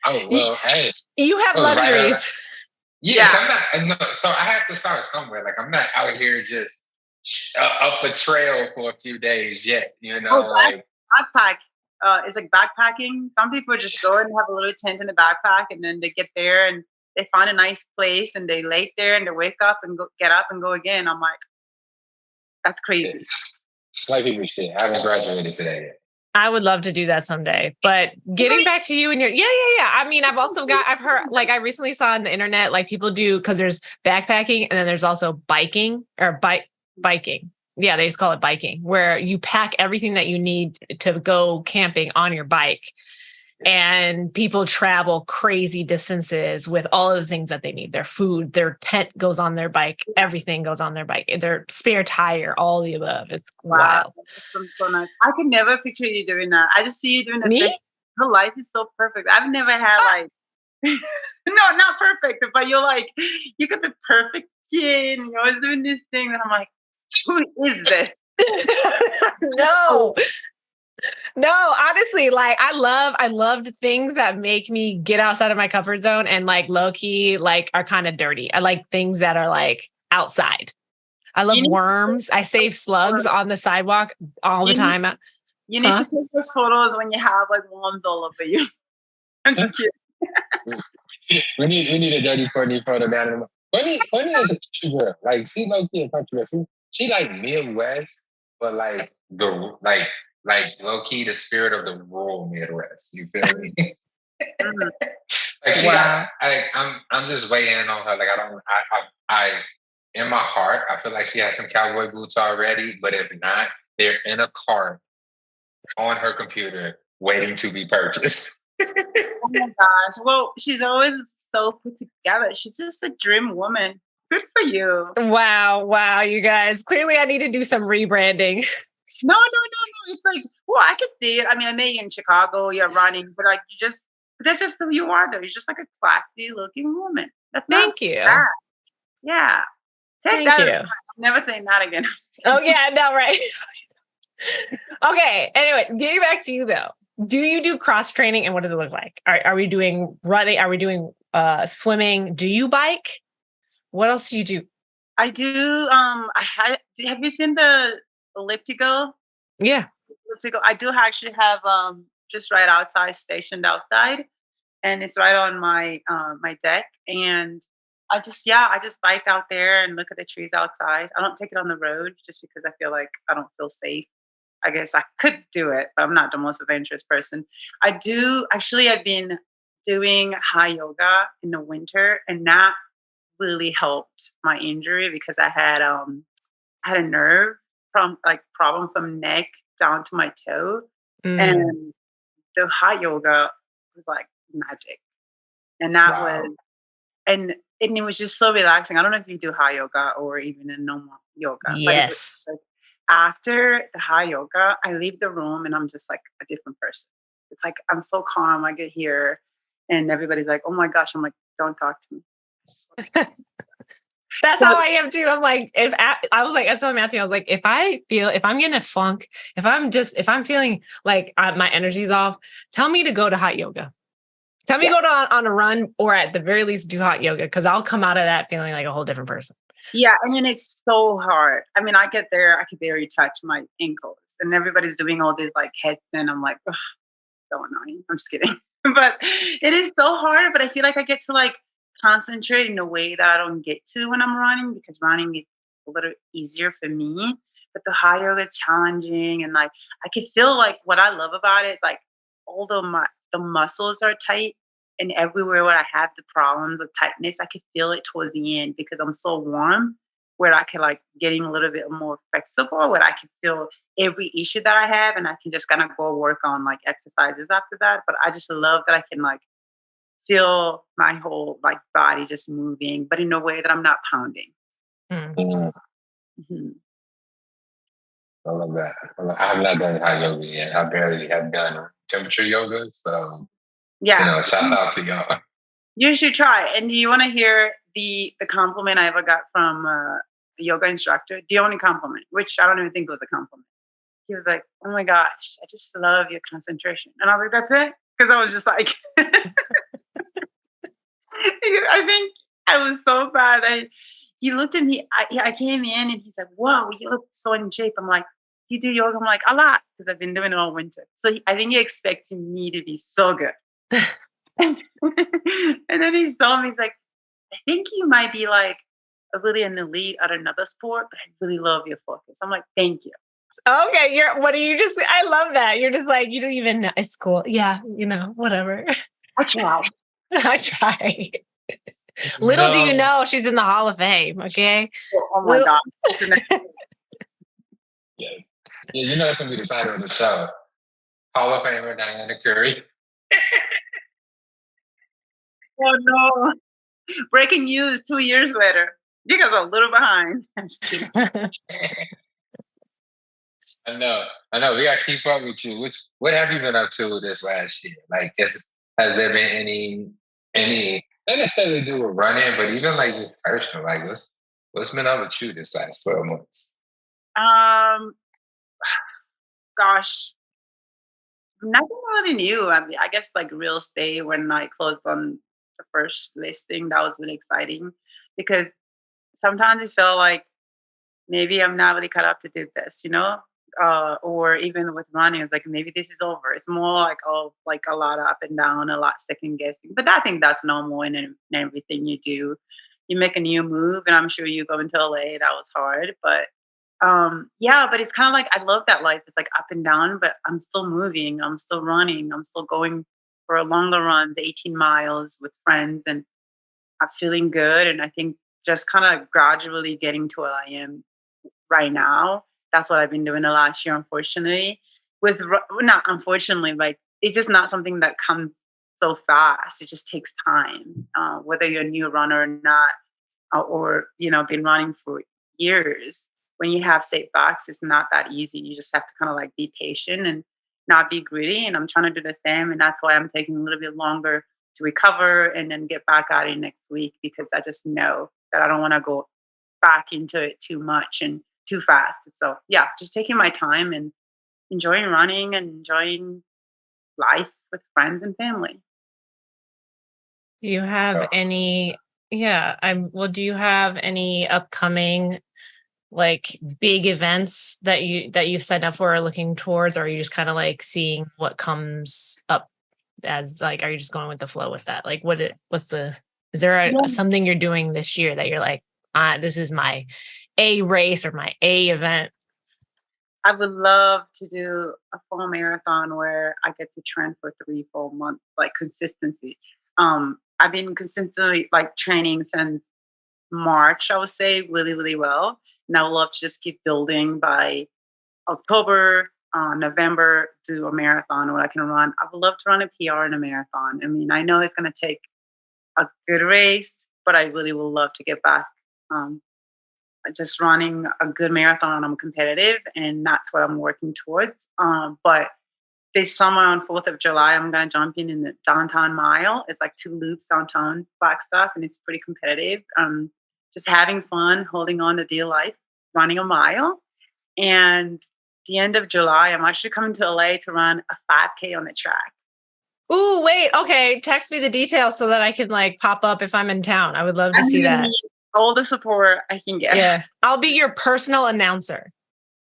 B: Oh well, hey, it
A: You have
B: was right on.
A: luxuries.
B: Yes,
C: Yeah.
B: I'm not. No, so I have to start somewhere. Like I'm not out here just up a trail for a few days yet.
C: Oh,
B: Like
C: backpack. It's like backpacking. Some people just go and have a little tent in the backpack, and then they get there and they find a nice place and they lay there and they wake up and get up and go again. I'm like, that's crazy.
B: it's like people shit. I haven't graduated today yet.
A: I would love to do that someday. But getting back to you and your, yeah. I mean, I've heard, like, I recently saw on the internet, like people do, because there's backpacking and then there's also biking. Yeah, they just call it biking, where you pack everything that you need to go camping on your bike. And people travel crazy distances with all of the things that they need. Their food, their tent goes on their bike, everything goes on their bike, their spare tire, all the above. It's
C: Wow,
A: wild.
C: that's so nice. I could never picture you doing that. I just see you doing the
A: Me?
C: best. Her life is so perfect. I've never had like, no, not perfect, but you're like, you got the perfect skin. You're always doing this thing, and I'm like, who is this?
A: No. No, honestly, like I loved things that make me get outside of my comfort zone and like low key like are kind of dirty. I like things that are like outside. I love
C: You need,
A: worms. I save slugs on the sidewalk all the
C: you need,
A: time.
C: you need to
A: Huh?
C: post those photos when you have like worms all over you. I'm just kidding.
B: We need a dirty Courtney photo down in the. Courtney is a country girl. Like she low key a country girl. She like Midwest, but like like low key the spirit of the rural Midwest. You feel me?
C: Mhm.
B: Like she got.
A: Wow.
B: I'm just weighing in on her. Like I don't. I in my heart, I feel like she has some cowboy boots already. But if not, they're in a cart on her computer waiting to be purchased.
C: Oh my gosh. Well, she's always so put together. She's just a dream woman. Good for you.
A: Wow, you guys. Clearly I need to do some rebranding.
C: No, no, no, no. It's like, well, I could see it. I mean, I made you in Chicago, you're running, but like but that's just who you are though. You're just like a classy looking woman. That's not
A: Thank you.
C: bad. Yeah. Take
A: Thank
C: that.
A: you.
C: I'm never saying that again.
A: Oh yeah, no, right. Okay. Anyway, getting back to you though. Do you do cross training and what does it look like? Are we doing running? Are we doing swimming? Do you bike? What else do you do?
C: I do have you seen the elliptical?
A: Yeah.
C: Elliptical. I do actually have just right outside, stationed outside, and it's right on my deck. And I just bike out there and look at the trees outside. I don't take it on the road just because I feel like I don't feel safe. I guess I could do it, but I'm not the most adventurous person. I do actually. I've been doing high yoga in the winter, and that really helped my injury because I had a nerve problem from neck down to my toe,
A: Mm,
C: and the hot yoga was like magic, and that was
B: Wow.
C: and it was just so relaxing. I don't know if you do hot yoga or even a normal yoga, but it was
A: yes.
C: like after the hot yoga, I leave the room and I'm just like a different person. It's like I'm so calm. I get here, and everybody's like, "Oh my gosh!" I'm like, "Don't talk to me."
A: That's
C: But
A: how I am too. I'm like, I was like, I was telling Matthew, I was like, if I'm getting a funk, if I'm feeling like my energy's off, tell me to go to hot yoga. Tell me
C: yeah,
A: to go on a run, or at the very least do hot yoga, because I'll come out of that feeling like a whole different person.
C: yeah, and then it's so hard. I mean, I get there, I can barely touch my ankles, and everybody's doing all these like heads, and I'm like, ugh, so annoying. I'm just kidding, but it is so hard. But I feel like I get to like concentrate in a way that I don't get to when I'm running, because running is a little easier for me. But the hot yoga is challenging, and like I can feel like what I love about it is like all the muscles are tight, and everywhere where I have the problems of tightness, I can feel it towards the end because I'm so warm. Where I can like getting a little bit more flexible, where I can feel every issue that I have, and I can just kind of go work on like exercises after that. But I just love that I can like feel my whole like body just moving, but in a way that I'm not pounding.
A: Mm.
B: Mm,
C: Mhm.
B: I love that. I have not done hot yoga yet. I barely have done temperature yoga. So,
C: Yeah,
B: shouts out to y'all.
C: you should try. And do you want to hear the compliment I ever got from a yoga instructor? The only compliment, which I don't even think was a compliment. He was like, "Oh my gosh, I just love your concentration," and I was like, "That's it," because I was just like, I think I was so bad. He looked at me. I came in and he's like, "Wow, you look so in shape." I'm like, "You do yoga?" I'm like, "A lot," because I've been doing it all winter. So I think he expected me to be so good. And then he told me, he's like, "I think you might be like a really an elite at another sport, but I really love your focus." I'm like, "Thank you."
A: Okay, what do you just? I love that. You're just like, you don't even know. It's cool. Yeah, whatever.
C: I try.
A: I try. Little do you
B: No.
A: know, she's in the Hall of Fame. Okay,
C: Oh my
A: little.
C: god.
B: Yeah. Yeah, that's gonna be the title of the show. Hall of Famer Diane Nukuri.
C: Oh no. Breaking news 2 years later. You guys are a little behind. I'm just kidding.
B: I know. We gotta keep up with you. What have you been up to this last year? Like, has there been any not necessarily do with running, but even like just personal? Like, what's been up with you this last 12 months?
C: Um, gosh, nothing really new. I mean, I guess like real estate when I closed on the first listing, that was really exciting because sometimes it felt like maybe I'm not really cut up to do this, or even with running, it's like maybe this is over. It's more like like a lot up and down, a lot second guessing. But I think that's normal in everything you do. You make a new move, and I'm sure you go into LA. That was hard, but yeah, but it's kind of like I love that life. It's like up and down, but I'm still moving. I'm still running. I'm still going for longer runs, 18 miles with friends, and I'm feeling good. And I think just kind of gradually getting to where I am right now. That's what I've been doing the last year, unfortunately. Not unfortunately, like it's just not something that comes so fast. It just takes time, whether you're a new runner or not, or been running for years. When you have setbacks, it's not that easy. You just have to kind of like be patient and not be greedy. And I'm trying to do the same, and that's why I'm taking a little bit longer to recover and then get back at it next week because I just know that I don't want to go back into it too much and too fast. So yeah, just taking my time and enjoying running and enjoying life with friends and family.
A: Do you have
B: Oh,
A: any? Yeah, do you have any upcoming like big events that you signed up for or looking towards, or are you just kind of like seeing what comes up as like, are you just going with the flow with that? Like, is there
C: Yeah.
A: something you're doing this year that you're like, this is my A race or my A event?
C: I would love to do a full marathon where I get to train for 3 full months, like consistency. I've been consistently like training since March, I would say, really, really well. And I would love to just keep building by October, November, do a marathon where I can run. I would love to run a PR in a marathon. I mean, I know it's going to take a good race, but I really would love to get back. Um, just running a good marathon. I'm competitive, and that's what I'm working towards. But this summer on 4th of July, I'm gonna jump in the downtown mile. It's like 2 loops downtown Flagstaff, and it's pretty competitive. Just having fun, holding on to dear life, running a mile. And the end of July, I'm actually coming to LA to run a 5K on the track.
A: Ooh, wait. Okay. Text me the details so that I can like pop up if I'm in town. I would love to
C: I'm
A: see
C: gonna
A: that.
C: need all the support I can get.
A: Yeah. I'll be your personal announcer.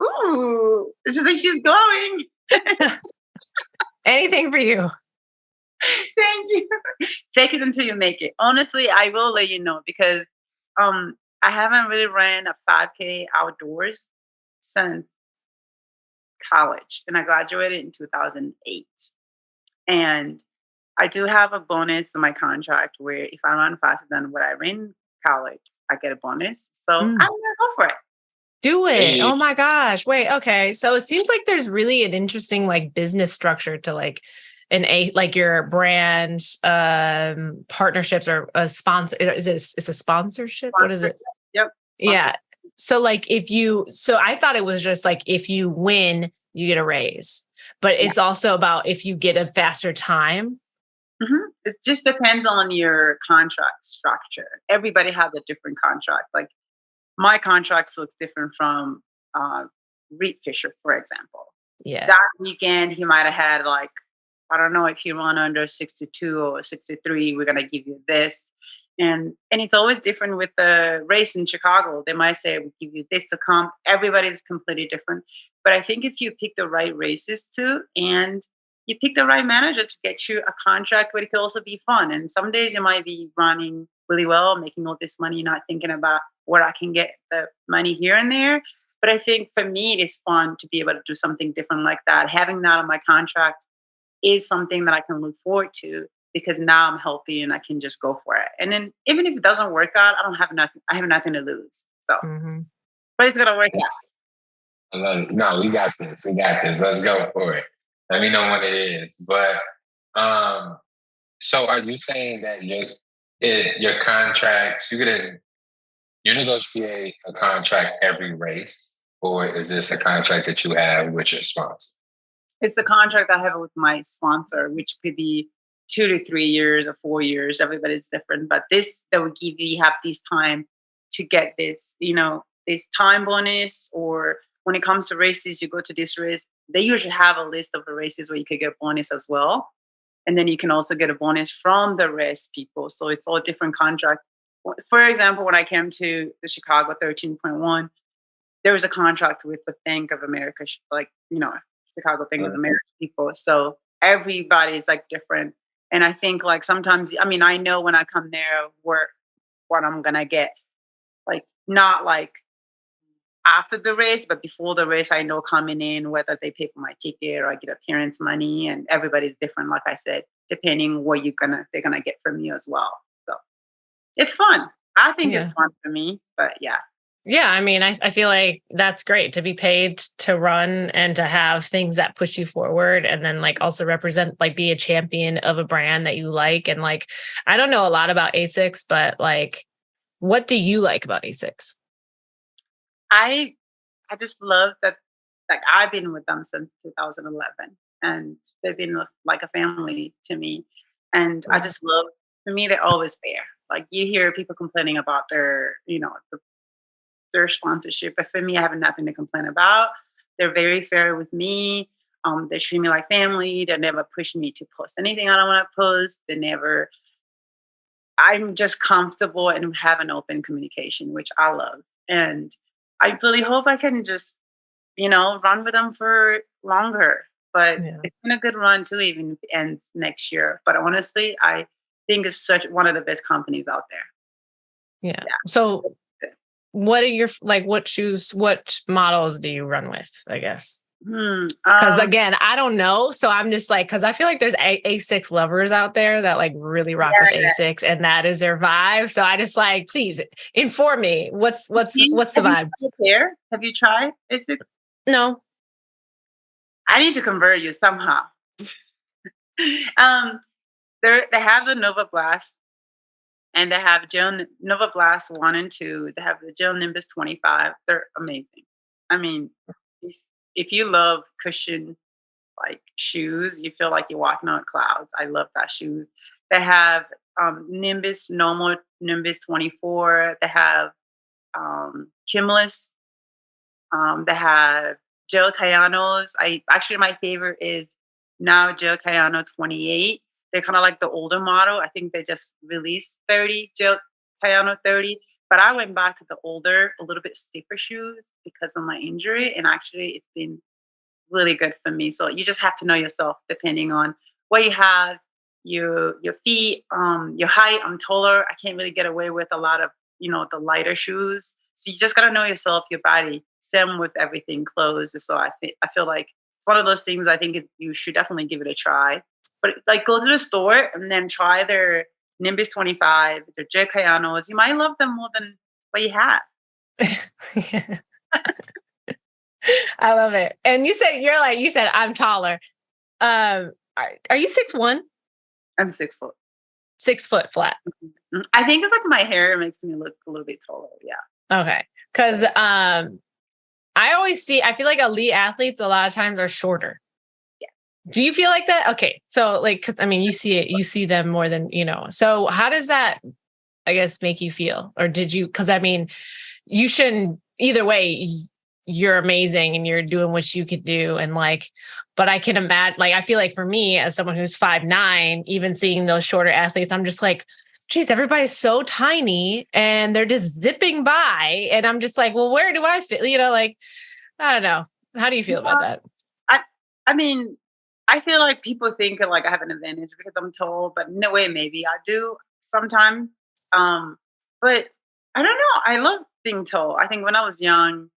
C: Ooh, it's just like she's glowing.
A: Anything for you.
C: Thank you. Fake it until you make it. Honestly, I will let you know because I haven't really ran a 5K outdoors since college, and I graduated in 2008. And I do have a bonus in my contract where if I run faster than what I ran in college, I get a bonus. So I'm gonna go for it.
A: Do it.
B: Hey.
A: Oh my gosh. Wait, okay. So it seems like there's really an interesting like business structure to like like your brand partnerships or a sponsor. It's a sponsorship? What is it?
C: Yep.
A: Yeah. So like so I thought it was just like if you win, you get a raise. But it's also about if you get a faster time.
C: Mm-hmm. It just depends on your contract structure. Everybody has a different contract. Like my contracts looks different from Reed Fisher, for example.
A: Yeah.
C: That weekend, he might have had like, I don't know, if you run under 62 or 63, we're gonna give you this. And it's always different with the race in Chicago. They might say we give you this to comp. Everybody's completely different. But I think if you pick the right races too, and you pick the right manager to get you a contract where it could also be fun. And some days you might be running really well, making all this money, not thinking about where I can get the money here and there. But I think for me, it's fun to be able to do something different like that. Having that on my contract is something that I can look forward to because now I'm healthy and I can just go for it. And then even if it doesn't work out, I have nothing to lose. So, but it's gonna work out.
B: I love it. No, we got this. We got this. Let's go for it. Let me know what it is. But so are you saying that your contracts, you negotiate a contract every race, or is this a contract that you have with your sponsor?
C: It's the contract I have with my sponsor, which could be 2 to 3 years or 4 years. Everybody's different, but this that would give you have this time to get this, this time bonus. Or when it comes to races, you go to this race. They usually have a list of the races where you could get bonus as well, and then you can also get a bonus from the race people. So it's all different contracts. For example, when I came to the Chicago 13.1, there was a contract with the Bank of America, Chicago Bank of America people. So everybody's like different. And I think like sometimes, I know when I come there, what I'm going to get, like not like after the race, but before the race, I know coming in, whether they pay for my ticket or I get appearance money, and everybody's different. Like I said, depending what they're going to get from you as well. So it's fun. I think it's fun for me, but yeah.
A: Yeah, I feel like that's great to be paid to run and to have things that push you forward, and then like also represent, like be a champion of a brand that you like. And like, I don't know a lot about ASICS, but like, what do you like about ASICS?
C: I just love that. Like I've been with them since 2011, and they've been like a family to me. And I just love. For me, they're always fair. Like you hear people complaining about their sponsorship, but for me, I have nothing to complain about. They're very fair with me. They treat me like family. They never push me to post anything I don't want to post. I'm just comfortable and have an open communication, which I love. And I really hope I can just, run with them for longer. But it's been a good run too, even if it ends next year. But honestly, I think it's one of the best companies out there.
A: Yeah. So what are your, like, what models do you run with, I guess? Because again, I don't know. So I'm just like, because I feel like there's ASICS lovers out there that like really rock with ASICS and that is their vibe. So I just like, please inform me. What's the vibe?
C: Have you tried ASICS?
A: No.
C: I need to convert you somehow. They have the Nova Blast. And they have Nova Blast 1 and 2. They have the Gel Nimbus 25. They're amazing. If you love cushion like shoes. You feel like you're walking on clouds. I love that shoes. They have Nimbus, normal Nimbus 24. They have Kimless. They have Gel Cayanos. My favorite is now Gel Cayano 28. They're kind of like the older model. I think they just released 30, Gel Cayano 30. But I went back to the older, a little bit stiffer shoes because of my injury. And actually, it's been really good for me. So you just have to know yourself depending on what you have, your feet, your height. I'm taller. I can't really get away with a lot of, the lighter shoes. So you just got to know yourself, your body. Same with everything, clothes. So I feel like one of those things I think you should definitely give it a try. But like go to the store and then try their Nimbus 25, their J Cayanos. You might love them more than what you have.
A: I love it. And you said I'm taller. Are you 6'1"?
C: I'm 6 foot.
A: 6 foot flat.
C: Mm-hmm. I think it's like my hair makes me look a little bit taller. Yeah.
A: Okay. Cause I feel like elite athletes a lot of times are shorter.
C: Yeah.
A: Do you feel like that? Okay. So like, cause I mean, you see them more than, so how does that, I guess, make you feel? Or cause I mean, you shouldn't either way. You're amazing and you're doing what you could do. And like, but I can imagine, like, I feel like for me as someone who's 5'9", even seeing those shorter athletes, I'm just like, geez, everybody's so tiny and they're just zipping by. And I'm just like, well, where do I fit? Like, I don't know. How do you feel about that?
C: I mean, I feel like people think like I have an advantage because I'm tall, but no way, maybe I do sometimes. But I don't know. I love being tall. I think when I was young,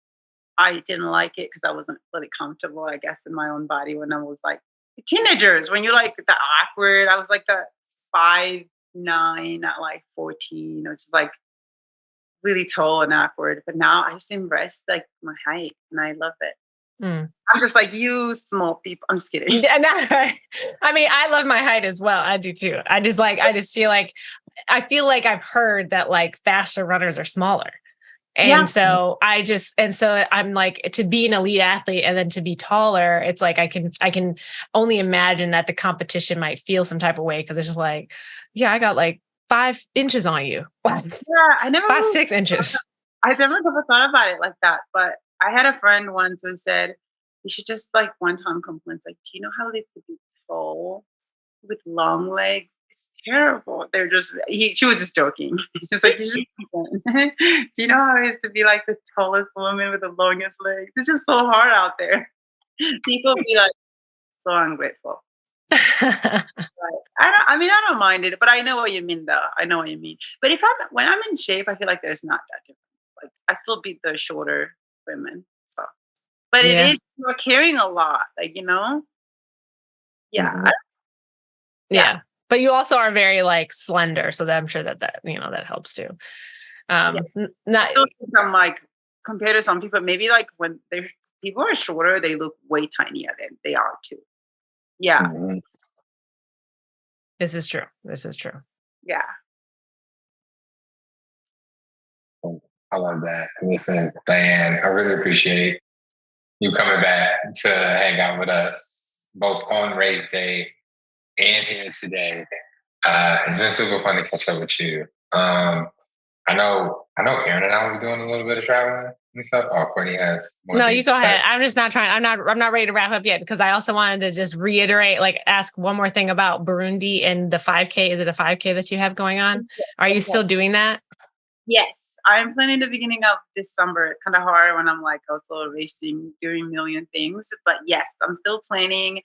C: I didn't like it because I wasn't really comfortable, I guess, in my own body when I was like teenagers. When you're like the awkward, I was like the 5'9" at like 14, which is like really tall and awkward. But now I just embrace like my height and I love it.
A: Mm.
C: I'm just like you small people. I'm just kidding.
A: Yeah, I mean, I love my height as well. I do too. I just feel like I've heard that like faster runners are smaller. And so I'm like, to be an elite athlete and then to be taller, it's like I can only imagine that the competition might feel some type of way because it's just like, yeah, I got like 5 inches on you. Wow.
C: Yeah, I never
A: 6 inches.
C: I never thought about it like that. But I had a friend once who said you should just like one time complain, like, do you know how it is to be tall with long legs? Terrible. She was just joking. Just like, do you know how it is to be like the tallest woman with the longest legs? It's just so hard out there. People be like so ungrateful. But I don't mind it, but I know what you mean though. I know what you mean. But when I'm in shape, I feel like there's not that difference. Like I still beat the shorter women. So but it is you're carrying a lot, like yeah.
A: Mm-hmm. Yeah. But you also are very like slender, so that I'm sure that that helps too.
C: I still think I'm like compared to some people, maybe like when people are shorter, they look way tinier than they are too. Yeah.
B: Mm-hmm.
A: This is true.
C: Yeah.
B: I love that. Listen, Diane, I really appreciate you coming back to hang out with us, both on race day and here today. It's been super fun to catch up with you. I know Aaron and I will be doing a little bit of traveling and stuff. Oh, Courtney has more.
A: No, you go ahead. I'm just not trying. I'm not ready to wrap up yet because I also wanted to just reiterate, like ask one more thing about Burundi and the 5K. Is it a 5K that you have going on? Are you still doing that?
C: Yes. I'm planning the beginning of December. It's kind of hard when I'm like also racing, doing a million things. But yes, I'm still planning.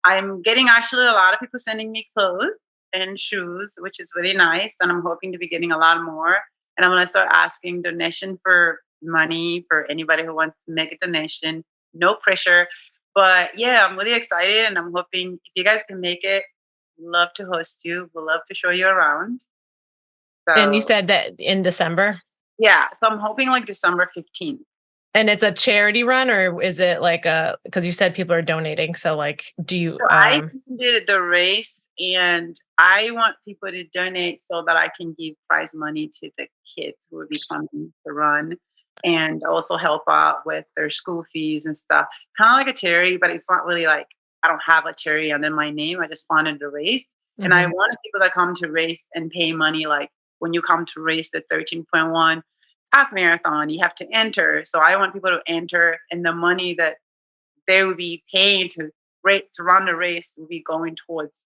C: I'm getting actually a lot of people sending me clothes and shoes, which is really nice. And I'm hoping to be getting a lot more. And I'm going to start asking donation for money for anybody who wants to make a donation. No pressure. But yeah, I'm really excited. And I'm hoping if you guys can make it, love to host you. We'll love to show you around. So,
A: and you said that in December?
C: Yeah. So I'm hoping like December 15th.
A: And it's a charity run, or is it like because you said people are donating. So like, do you?
C: So I did the race and I want people to donate so that I can give prize money to the kids who will be coming to run and also help out with their school fees and stuff. Kind of like a charity, but it's not really like I don't have a cherry under my name. I just wanted to race. And I wanted people that come to race and pay money. Like when you come to race the 13.1 half marathon, you have to enter. So I want people to enter, and the money that they would be paying to run the race will be going towards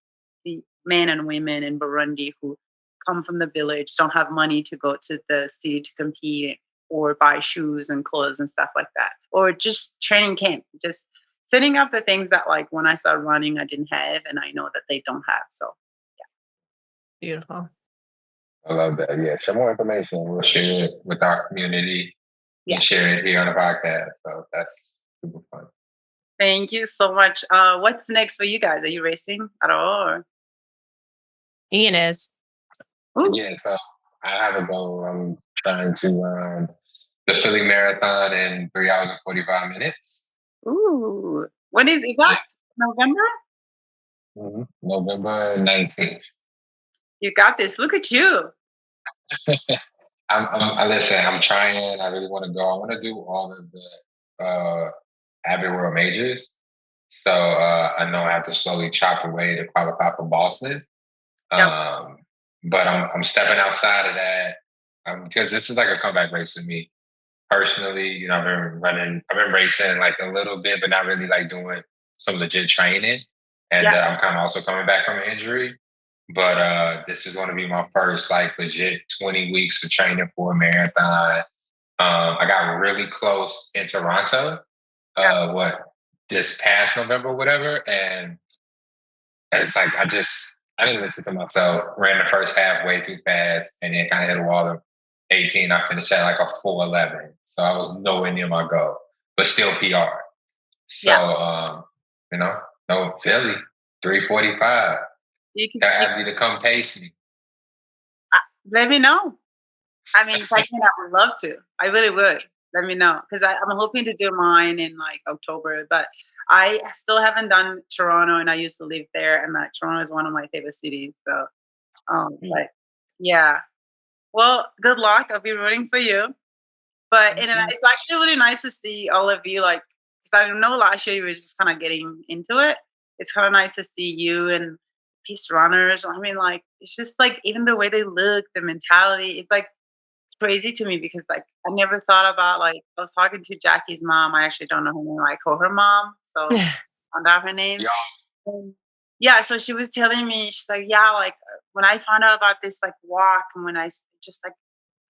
C: the men and women in Burundi who come from the village, don't have money to go to the city to compete or buy shoes and clothes and stuff like that. Or just training camp, just setting up the things that like when I started running, I didn't have, and I know that they don't have. So
A: beautiful.
B: I love that. Yeah, share more information. We'll share it with our community.
C: Yeah.
B: And share it here on the podcast. So that's super fun.
C: Thank you so much. What's next for you guys? Are you racing at all? Or?
A: Ian is.
C: Ooh.
B: Yeah, so I have a goal. I'm trying to run the Philly Marathon in 3 hours and 45 minutes.
C: Ooh. When is that? November?
B: November 19th.
C: You got this. Look at you.
B: Listen, I'm trying. I really want to go. I want to do all of the Abbey World majors. So I know I have to slowly chop away to qualify for Boston.
C: Yep.
B: But I'm stepping outside of that because this is like a comeback race for me personally. You know, I've been racing like a little bit, but not really like doing some legit training. And I'm kind of also coming back from an injury. But this is going to be my first like legit 20 weeks of training for a marathon. I got really close in Toronto, this past November, or whatever. And it's like, I didn't listen to myself, ran the first half way too fast, and then kind of hit a wall of 18. I finished at like a 4:11. So I was nowhere near my goal, but still PR. So, no, Philly, 3:45. I have you to come pace me.
C: Let me know. I mean, if I can, I would love to. I really would. Let me know. Because I'm hoping to do mine in like October, but I still haven't done Toronto, and I used to live there, and Toronto is one of my favorite cities. So, but yeah. Well, good luck. I'll be rooting for you. But it's actually really nice to see all of you, like, because I know last year you were just kind of getting into it. It's kind of nice to see you and Peace Runners. I mean, like, it's just like even the way they look, the mentality, it's like crazy to me because like I never thought about like I was talking to Jackie's mom. I actually don't know her name. I call her mom, so found out her name. Yeah, so she was telling me, she's like, yeah, like when I found out about this like walk, and when I just like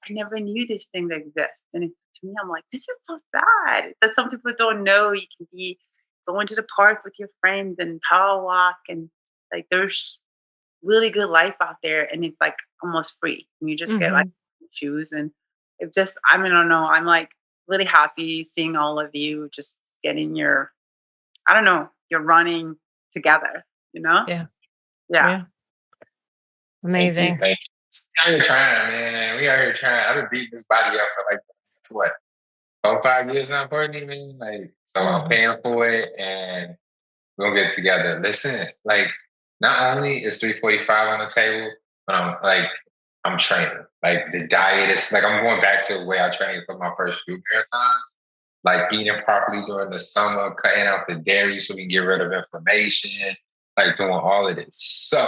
C: I never knew this thing that exists, and to me, I'm like, this is so sad that some people don't know you can be going to the park with your friends and power walk, and like there's really good life out there, and it's like almost free. And you just get like shoes, and it just I mean I don't know. I'm like really happy seeing all of you just getting your you're running together. You know? Yeah.
A: Amazing.
B: Thank you. We out here trying, man. We out here trying. I've been beating this body up for like what 4-5 years now, Courtney, man. Like, so I'm paying for it, and we're gonna get it together. Listen, like, not only is 3:45 on the table, but I'm training. Like, the diet is like I'm going back to the way I trained for my first few marathons. Like eating properly during the summer, cutting out the dairy so we can get rid of inflammation, like doing all of this. So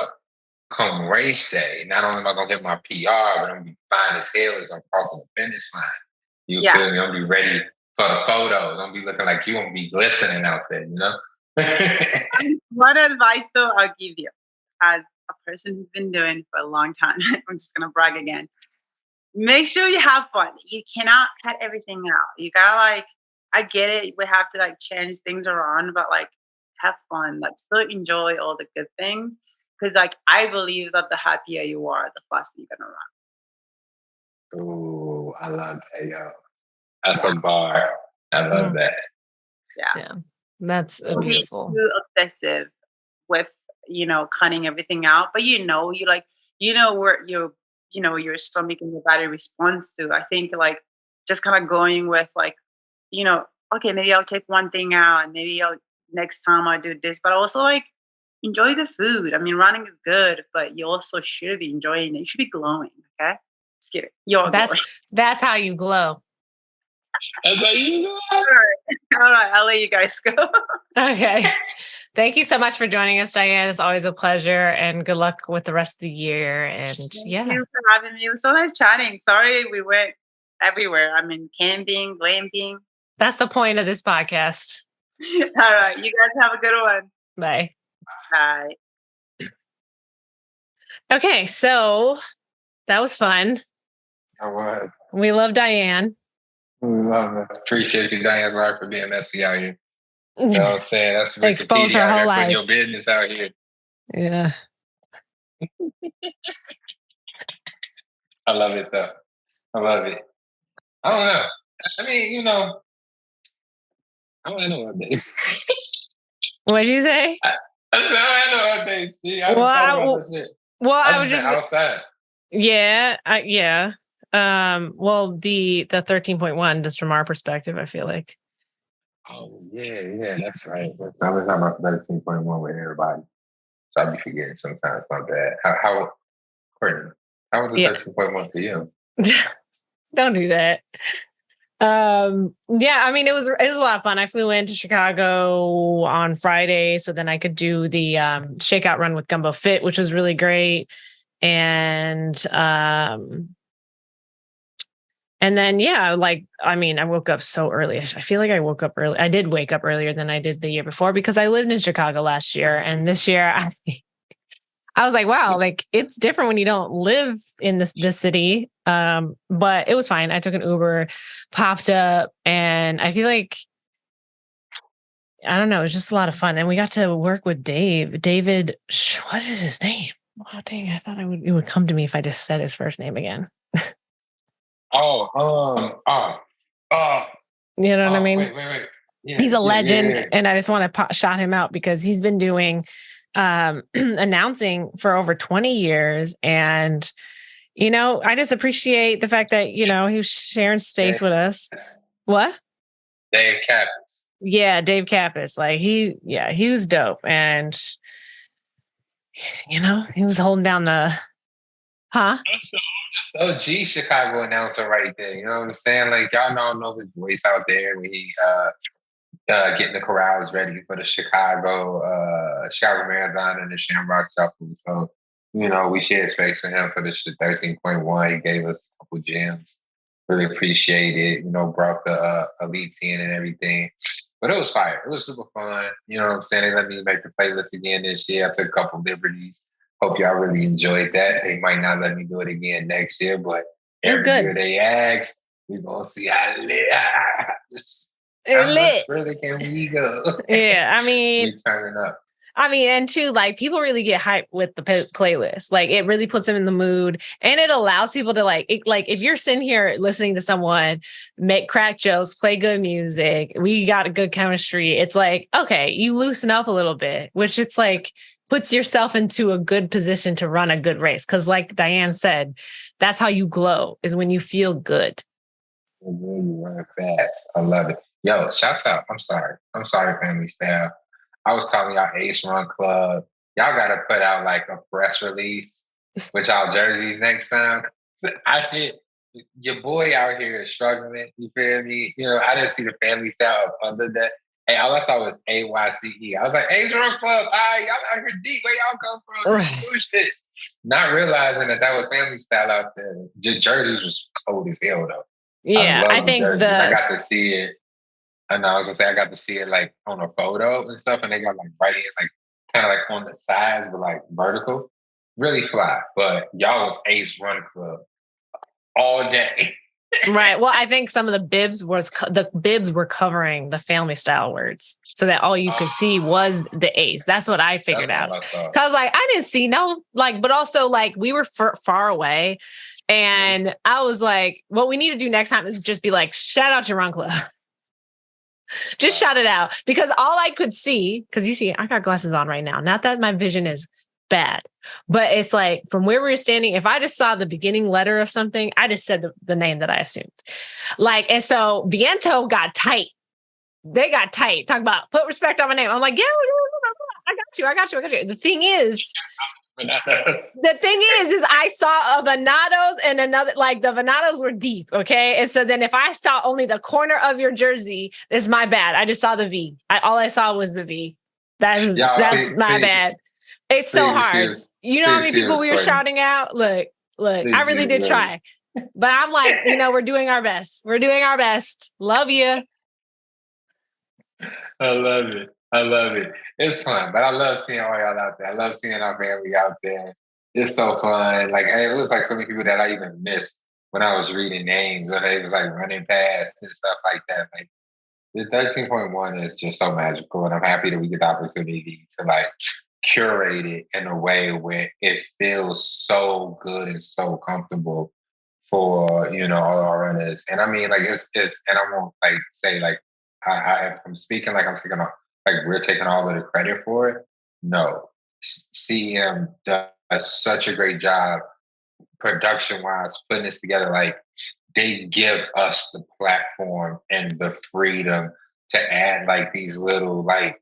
B: come race day, not only am I gonna get my PR, but I'm gonna be fine as hell as I'm crossing the finish line. You feel me? I'm gonna be ready for the photos. I'm gonna be looking like you gonna be glistening out there, you know?
C: What advice though I'll give you as a person who's been doing it for a long time? I'm just gonna brag again. Make sure you have fun. You cannot cut everything out. You gotta like, I get it. We have to like change things around, but like have fun. Like still enjoy all the good things. Because like I believe that the happier you are, the faster you're gonna run.
B: Ooh, I love that, yo. That's a bar. I love that.
A: Yeah. That's beautiful.
C: Too obsessive with cutting everything out, but you like where your stomach and your body responds to. I think like just kind of going with like okay, maybe I'll take one thing out, and maybe next time I'll do this, but also like enjoy the food. I mean, running is good, but you also should be enjoying it. You should be glowing. Okay, just kidding.
A: That's how you glow.
C: All right, I'll let you guys go.
A: Okay. Thank you so much for joining us, Diane. It's always a pleasure, and good luck with the rest of the year. And
C: Thank you for having me. It was so nice chatting. Sorry we went everywhere. I mean, camping, glamping.
A: That's the point of this podcast.
C: All right. You guys have a good one.
A: Bye.
C: Bye.
A: Okay, so that was fun.
B: I was.
A: We love Diane.
B: We love it. Appreciate you, Diane, sorry for being messy out here. You know what I'm saying? That's
A: Expose her whole life.
B: Your business out here.
A: Yeah.
B: I love it, though. I love it. I don't know. I mean, you know, I don't know what days.
A: What'd you say?
B: I said, I don't know what days. I was just outside.
A: Yeah. Yeah. Well, the 13.1, just from our perspective, I feel like.
B: Oh, yeah, that's right. I was talking about 13.1 with everybody. So I'll be forgetting sometimes. My bad. How Courtney, how was it 13.1 for you?
A: Don't do that. Yeah, I mean, it was a lot of fun. I flew into Chicago on Friday, so then I could do the shakeout run with Gumbo Fit, which was really great. And then, yeah, like, I mean, I woke up so early. I feel like I woke up early. I did wake up earlier than I did the year before because I lived in Chicago last year. And this year I was like, wow, like it's different when you don't live in this city. But it was fine. I took an Uber, popped up, and I feel like, I don't know, it was just a lot of fun. And we got to work with David, what is his name? Oh, dang, I thought it would come to me if I just said his first name again. You know what I mean?
B: Wait. Yeah,
A: he's a legend, and I just want to shout him out because he's been doing announcing for over 20 years. And, you know, I just appreciate the fact that, you know, he was sharing space with us. What?
B: Dave Kappas.
A: Yeah, Dave Kappas. Like he was dope. And, you know, he was holding down the,
B: OG Chicago announcer right there. You know what I'm saying? Like, y'all know his voice out there when he getting the corrals ready for the Chicago Marathon and the Shamrock Shuffle. So, you know, we shared space with him for the 13.1. He gave us a couple gems. Really appreciate it. You know, brought the elites in and everything. But it was fire. It was super fun. You know what I'm saying? They let me make the playlist again this year. I took a couple liberties. Hope y'all really enjoyed that. They might not let me do it again next year, but every year they ask, we're going to see how much further can we go?
A: Yeah, I mean,
B: we turning up.
A: I mean, and too, like, people really get hyped with the playlist. Like, it really puts them in the mood, and it allows people to like, if you're sitting here listening to someone make crack jokes, play good music, we got a good chemistry. It's like, okay, you loosen up a little bit, which it's like puts yourself into a good position to run a good race. Because, like Diane said, that's how you glow, is when you feel good.
B: You run fast. I love it. Yo, shouts out. I'm sorry, family staff. I was calling y'all Ace Run Club. Y'all got to put out like a press release with y'all jerseys next time. Your boy out here is struggling. You feel me? You know, I didn't see the family style under that. Hey, all I saw was AYCE. I was like, Ace Run Club. Y'all out here deep. Where y'all come from? Right. Shit. Not realizing that was family style out there. The jerseys was cold as hell though.
A: Yeah, I think
B: I got to see it. And I was gonna say I got to see it like on a photo and stuff, and they got like right in, like kind of like on the sides, but like vertical. Really fly. But y'all was Ace Run Club all day.
A: Right. Well, I think some of the bibs were covering the family style words, so that all you could see was the Ace. That's what I figured out. Because like I didn't see no like, but also like we were far away, and I was like, what we need to do next time is just be like, shout out to Run Club. Just shout it out, because all I could see, because you see, I got glasses on right now. Not that my vision is bad, but it's like from where we were standing, if I just saw the beginning letter of something, I just said the name that I assumed. Like, and so Viento got tight. They got tight. Talk about put respect on my name. I'm like, yeah, I got you. The thing is, I saw a Venados and another, like the Venados were deep. Okay. And so then if I saw only the corner of your jersey, it's my bad. I just saw the V. All I saw was the V. That's
B: Y'all,
A: my bad. It's so hard. You know how many people we were shouting out? Look, I really did try. But I'm like, we're doing our best. We're doing our best. Love you.
B: I love it. I love it. It's fun, but I love seeing all y'all out there. I love seeing our family out there. It's so fun. Like, it was like so many people that I even missed when I was reading names, and they was like running past and stuff like that. Like, the 13.1 is just so magical, and I'm happy that we get the opportunity to like curate it in a way where it feels so good and so comfortable for all our runners. And I mean, like it's and I won't like say like I'm speaking like I'm taking like we're taking all of the credit for it. No, CM does such a great job production wise putting this together. Like, they give us the platform and the freedom to add like these little, not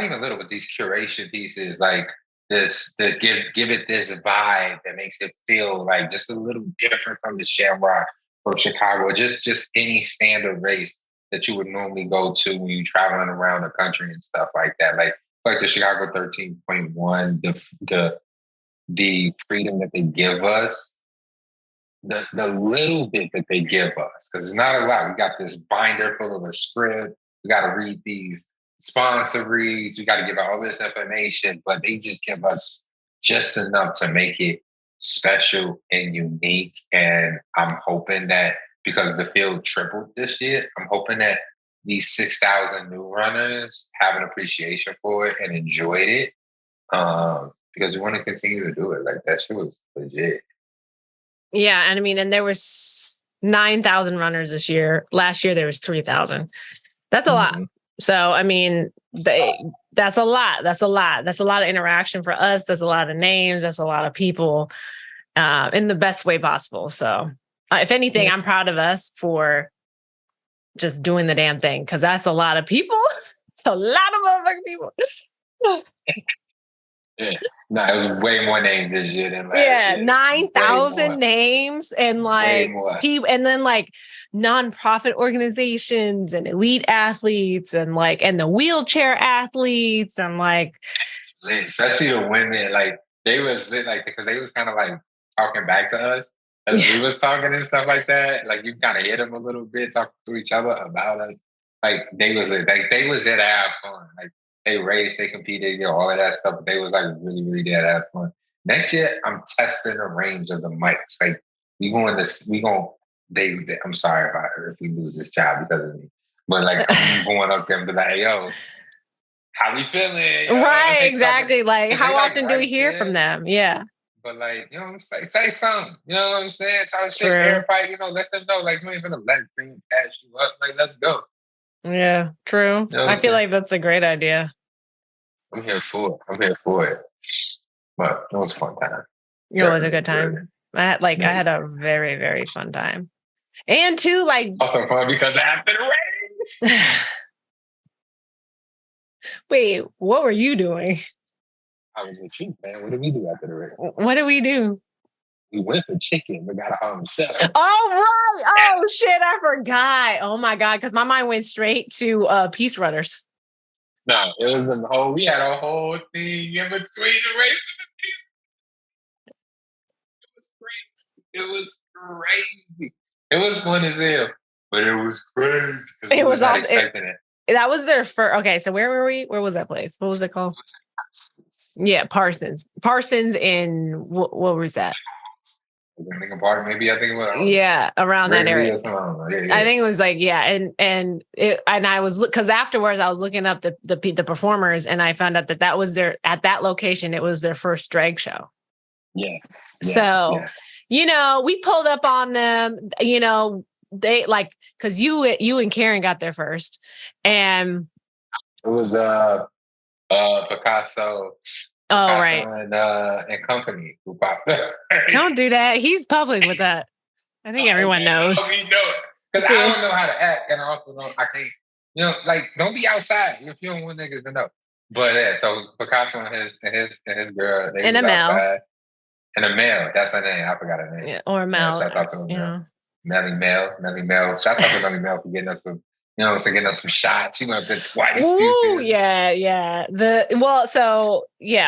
B: even little, but these curation pieces, like this give it this vibe that makes it feel like just a little different from the Shamrock from Chicago, just any standard race that you would normally go to when you're traveling around the country and stuff like that. Like the Chicago 13.1, the freedom that they give us, the little bit that they give us, because it's not a lot. We got this binder full of a script. We got to read these sponsor reads. We got to give out all this information, but they just give us just enough to make it special and unique. And I'm hoping that because the field tripled this year, I'm hoping that these 6,000 new runners have an appreciation for it and enjoyed it. Because we want to continue to do it. Like, that shit was legit.
A: Yeah, and I mean, and there was 9,000 runners this year. Last year there was 3,000. That's a lot. So I mean, that's a lot. That's a lot. That's a lot of interaction for us. That's a lot of names. That's a lot of people, in the best way possible. So, if anything, I'm proud of us for just doing the damn thing, because that's a lot of people. It's a lot of motherfucking people.
B: Yeah. No, it was way more names this year than last year.
A: Yeah, 9,000 names, and like people, and then like nonprofit organizations and elite athletes and the wheelchair athletes and like,
B: especially the women, like they was like, because they was kind of like talking back to us as we was talking and stuff like that. Like, you kind of hear them a little bit talking to each other about us. Like, they was there to have fun. Like, they raced, they competed, all of that stuff, but they was like really, really there to have fun. Next year, I'm testing the range of the mics. Like, I'm sorry about her if we lose this job because of me. But like, I'm going up there and be like, hey, yo, how we feeling?
A: Right, exactly. Like, how often do we hear from them? Yeah.
B: But like, say something. You know what I'm saying? Try to shake everybody, let them know, like, you ain't gonna let things pass you up. Like, let's go.
A: Yeah, true. I feel like that's a great idea.
B: I'm here for it. But it was a fun time.
A: It was a good time. I had a very, very fun time. And too, like,
B: also fun because after the race.
A: Wait, what were you doing?
B: I was with you, man. What did we do after the race?
A: What did we do?
B: We went for chicken. We got a home chef.
A: Oh, right. Oh, shit. I forgot. Oh, my God. Because my mind went straight to Peace Runners.
B: No, it was we had a whole thing in between the race and the It was crazy. It was fun as hell, but it was crazy.
A: It was not expecting it. That was their first. Okay, so where were we? Where was that place? What was it called? Yeah, Parsons. Parsons in what was that?
B: Lincoln Park, maybe. I think it was.
A: Yeah, around that area.
B: Yeah.
A: I think it was like, and I was, because afterwards I was looking up the performers, and I found out that was at that location. It was their first drag show.
B: Yes.
A: So, we pulled up on them. They like, because you and Karen got there first, and
B: it was Picasso.
A: Oh, right.
B: And company who popped up.
A: Don't do that. He's public with that. I think everyone knows.
B: We know it. Because I don't know how to act, and I also don't. I can't. Like, don't be outside if you don't want niggas to know. But yeah, so Picasso and his girl, they was outside. And a male, that's her name. I forgot her name.
A: Yeah, or Mel.
B: Shout out to him. Melly Mel. Shout out to Melly Mel for getting us You know, getting us some shots. She went up there twice.
A: Ooh, yeah.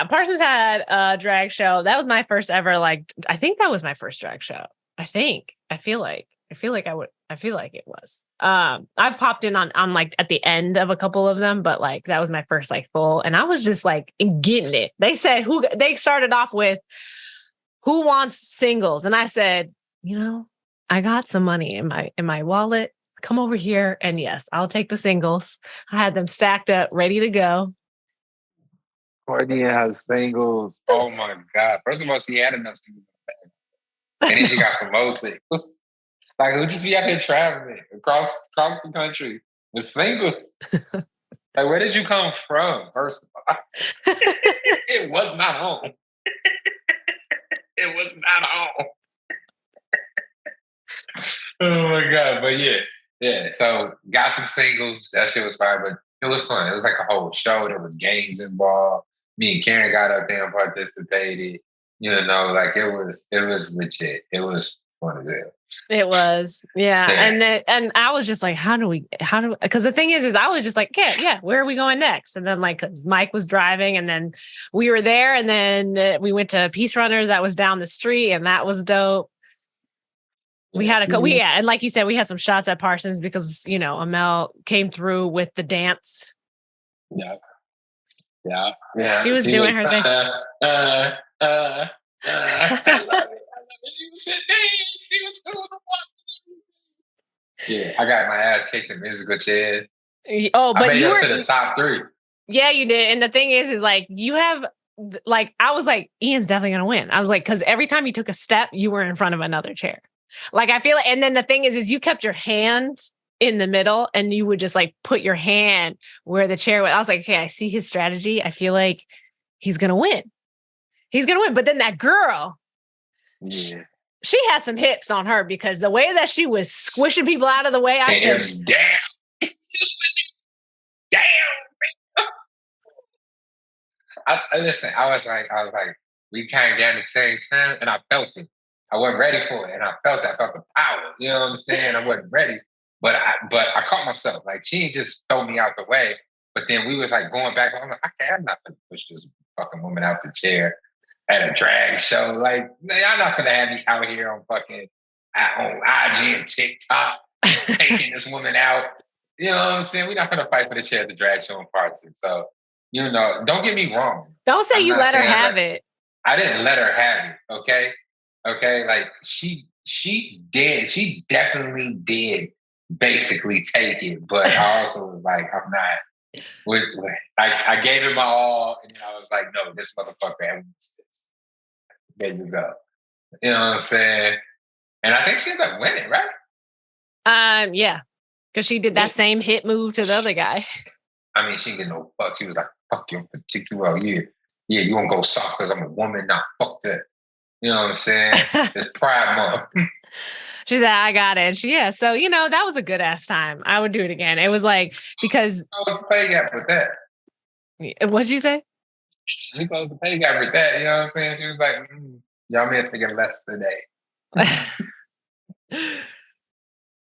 A: Parsons had a drag show. That was my first ever, I think that was my first drag show. I feel like it was. I've popped in on like at the end of a couple of them, but like that was my first like full, and I was just like getting it. They said they started off with who wants singles, and I said, I got some money in my wallet. Come over here, and yes, I'll take the singles. I had them stacked up, ready to go.
B: Courtney has singles. Oh my God! First of all, she had enough singles, and then she got some more singles. Like, who just be out here traveling across the country with singles? Like, where did you come from? First of all, it was not home. It was not home. Oh my God! But yeah. So got some singles. That shit was fine, but it was fun. It was like a whole show. There was games involved. Me and Karen got up there and participated. Like it was legit. It was fun as hell.
A: It was, yeah. And I was just like, because the thing is I was just like, yeah, where are we going next? And then like, 'cause Mike was driving, and then we were there, and then we went to Peace Runners that was down the street, and that was dope. We had and like you said, we had some shots at Parsons because, Amel came through with the dance.
B: Yeah.
A: She was doing her thing.
B: I love it. She was sitting there. She was cool to watch. Yeah, I got my ass kicked in musical chairs.
A: Oh, but
B: I made it to the top 3.
A: Yeah, you did. And the thing is like you have like I was like, Ian's definitely gonna win. I was like, because every time you took a step, you were in front of another chair. Like I feel, and then the thing is you kept your hand in the middle, and you would just like put your hand where the chair was. I was like, okay, I see his strategy. I feel like he's gonna win. But then that girl, she had some hips on her, because the way that she was squishing people out of the way, I said,
B: damn. Listen, I was like, we came down at the same time, and I felt it. I wasn't ready for it, and I felt the power. You know what I'm saying? I wasn't ready, but I caught myself. Like, she didn't just throw me out the way, but then we was like going back. I'm like, okay, I'm not gonna push this fucking woman out the chair at a drag show. Like, y'all not gonna have me out here on fucking on IG and TikTok taking this woman out. You know what I'm saying? We're not gonna fight for the chair at the drag show in Parsons. So, don't get me wrong.
A: Don't say you let her have it.
B: I didn't let her have it. Okay. Like she did. She definitely did basically take it. But I also was like, I'm not. I gave it my all, and then I was like, no, this motherfucker has this. There you go. You know what I'm saying? And I think she ended up winning, right?
A: Yeah, because she did that same hit move to the other guy.
B: I mean, she didn't get no fuck. She was like, fuck you, I'm gonna take you out. Yeah, you won't go soft because I'm a woman. Nah, fuck that. You know what I'm saying? It's Pride Month.
A: She said, I got it. So, that was a good ass time. I would do it again. It was like, because...
B: I was the pay gap with that.
A: What'd you say?
B: She closed the pay gap with that. You know what I'm saying? She was like, y'all may have to get less today.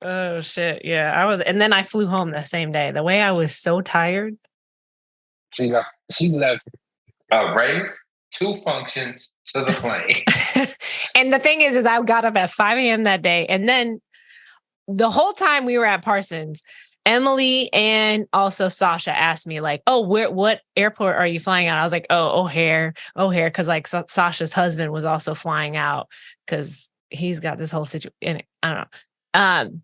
A: Oh, shit. Yeah, I was... And then I flew home the same day. The way I was so tired.
B: She left a race, 2 functions to the plane.
A: And the thing is I got up at 5 a.m. that day. And then the whole time we were at Parsons, Emily and also Sasha asked me like, oh, what airport are you flying out? I was like, oh, O'Hare. Cause like Sasha's husband was also flying out because he's got this whole situation. I don't know.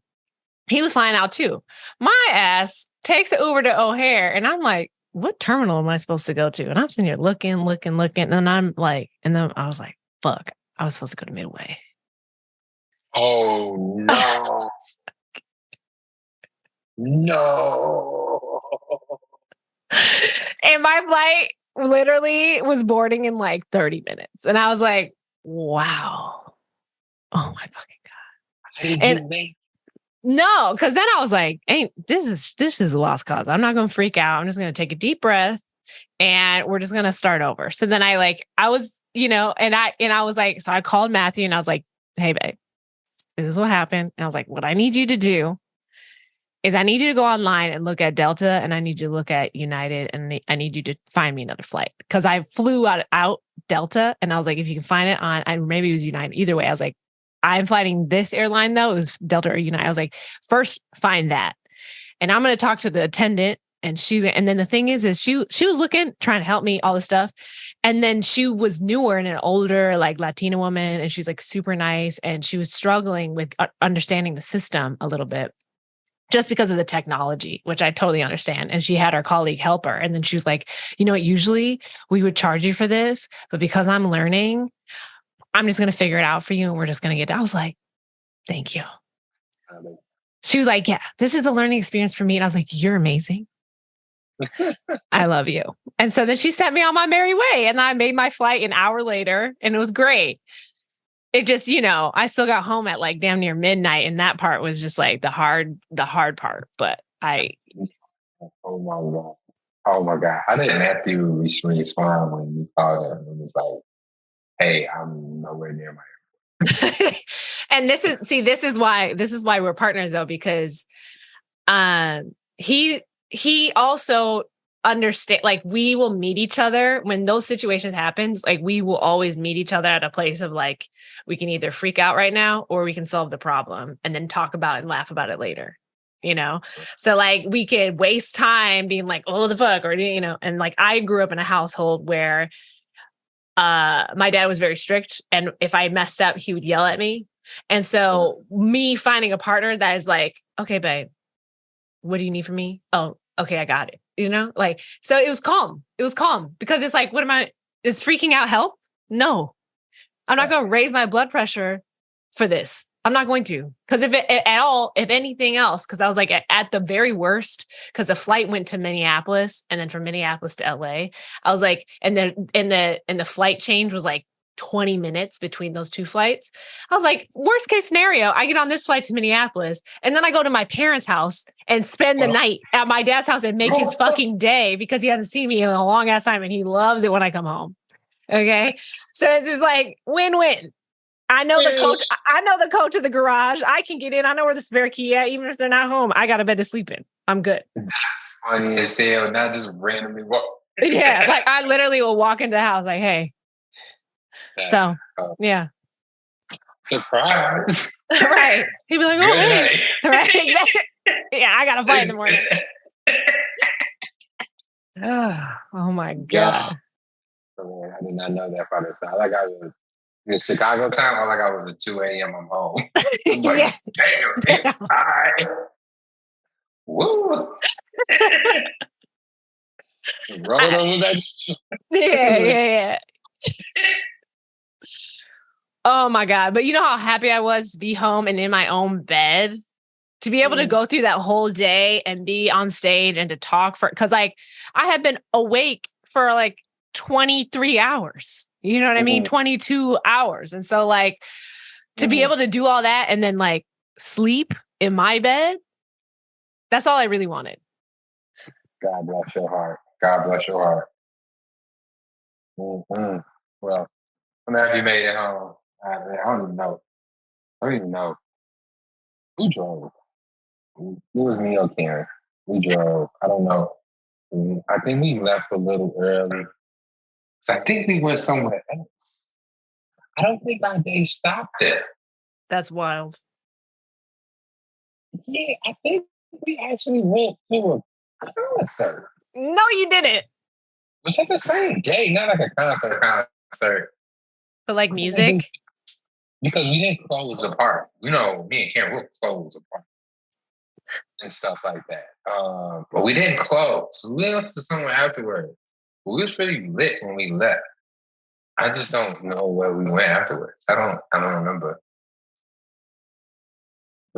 A: He was flying out too. My ass takes an Uber to O'Hare, and I'm like, what terminal am I supposed to go to? And I'm sitting here looking. And then I'm like, and then I was like, fuck, I was supposed to go to Midway.
B: Oh, no. No.
A: And my flight literally was boarding in like 30 minutes. And I was like, wow. Oh my fucking God.
B: How did you make?
A: No, because then I was like, this is a lost cause. I'm not going to freak out. I'm just going to take a deep breath and we're just going to start over. So then I was, and I was like, so I called Matthew and I was like, hey babe, this is what happened. And I was like, what I need you to do is I need you to go online and look at Delta, and I need you to look at United, and I need you to find me another flight. Because I flew out Delta, and I was like, if you can find it on, maybe it was United. Either way, I was like, I'm flying this airline though. It was Delta or United. I was like, first find that, and I'm going to talk to the attendant. And then the thing is she was looking, trying to help me, all this stuff. And then she was newer and an older, like Latina woman. And she's like super nice. And she was struggling with understanding the system a little bit just because of the technology, which I totally understand. And she had her colleague help her. And then she was like, you know what, usually we would charge you for this, but because I'm learning, I'm just going to figure it out for you. And we're just going to get, I was like, thank you. She was like, yeah, this is a learning experience for me. And I was like, you're amazing. I love you. And so then she sent me on my merry way, and I made my flight an hour later, and it was great. It just, I still got home at like damn near midnight, and that part was just like the hard part. But
B: oh my God. How did Matthew respond when you called him and was like, hey, I'm nowhere near my
A: and this is why we're partners though, because he also understand, like, we will meet each other when those situations happens. Like, we will always meet each other at a place of like, we can either freak out right now or we can solve the problem and then talk about and laugh about it later, So like, we could waste time being like, oh, the fuck, or, and like, I grew up in a household where my dad was very strict. And if I messed up, he would yell at me. And so me finding a partner that is like, okay, babe, what do you need from me? Oh, okay, I got it. Like, so it was calm. It was calm because it's like, is freaking out help? No, I'm not going to raise my blood pressure for this. I'm not going to, because if anything else, because I was like at the very worst, because the flight went to Minneapolis and then from Minneapolis to LA, I was like, and the flight change was like 20 minutes between those two flights. I was like, worst case scenario, I get on this flight to Minneapolis and then I go to my parents' house and spend the night at my dad's house and make his fucking day because he hasn't seen me in a long ass time and he loves it when I come home. Okay. So this is like win-win. I know the code to the garage. I can get in. I know where the spare key at, even if they're not home. I got a bed to sleep in. I'm good.
B: That's funny as hell. Not just randomly walk.
A: Yeah. Like, I literally will walk into the house like, hey. Yeah.
B: Surprise.
A: Right. He'd be like, oh, hey. Right. Exactly. Yeah, I got a flight in the morning. Oh my God.
B: Man, I did not know that part of the side. Like, I was in Chicago time, or like I was at 2 a.m. I'm home. I'm like,
A: yeah.
B: Damn. All right. Woo. Rolled over that shit.
A: Yeah. Oh my God. But you know how happy I was to be home and in my own bed, to be able to go through that whole day and be on stage and to talk because like I had been awake for like 23 hours, you know what I mean? 22 hours. And so like to be able to do all that and then like sleep in my bed, that's all I really wanted.
B: God bless your heart. God bless your heart. Well, I'm happy you made it home. I don't even know. Who drove? It was me or Karen. We drove. I don't know. I think we left a little early. So I think we went somewhere else. I don't think our day stopped there.
A: That's wild.
B: Yeah, I think we actually went to a concert.
A: No, you didn't.
B: Was that the same day? Not like a concert.
A: But like music?
B: Because we didn't close the park. Me and Karen will close the park and stuff like that. But we didn't close. We went to somewhere afterwards. We was pretty lit when we left. I just don't know where we went afterwards. I don't remember.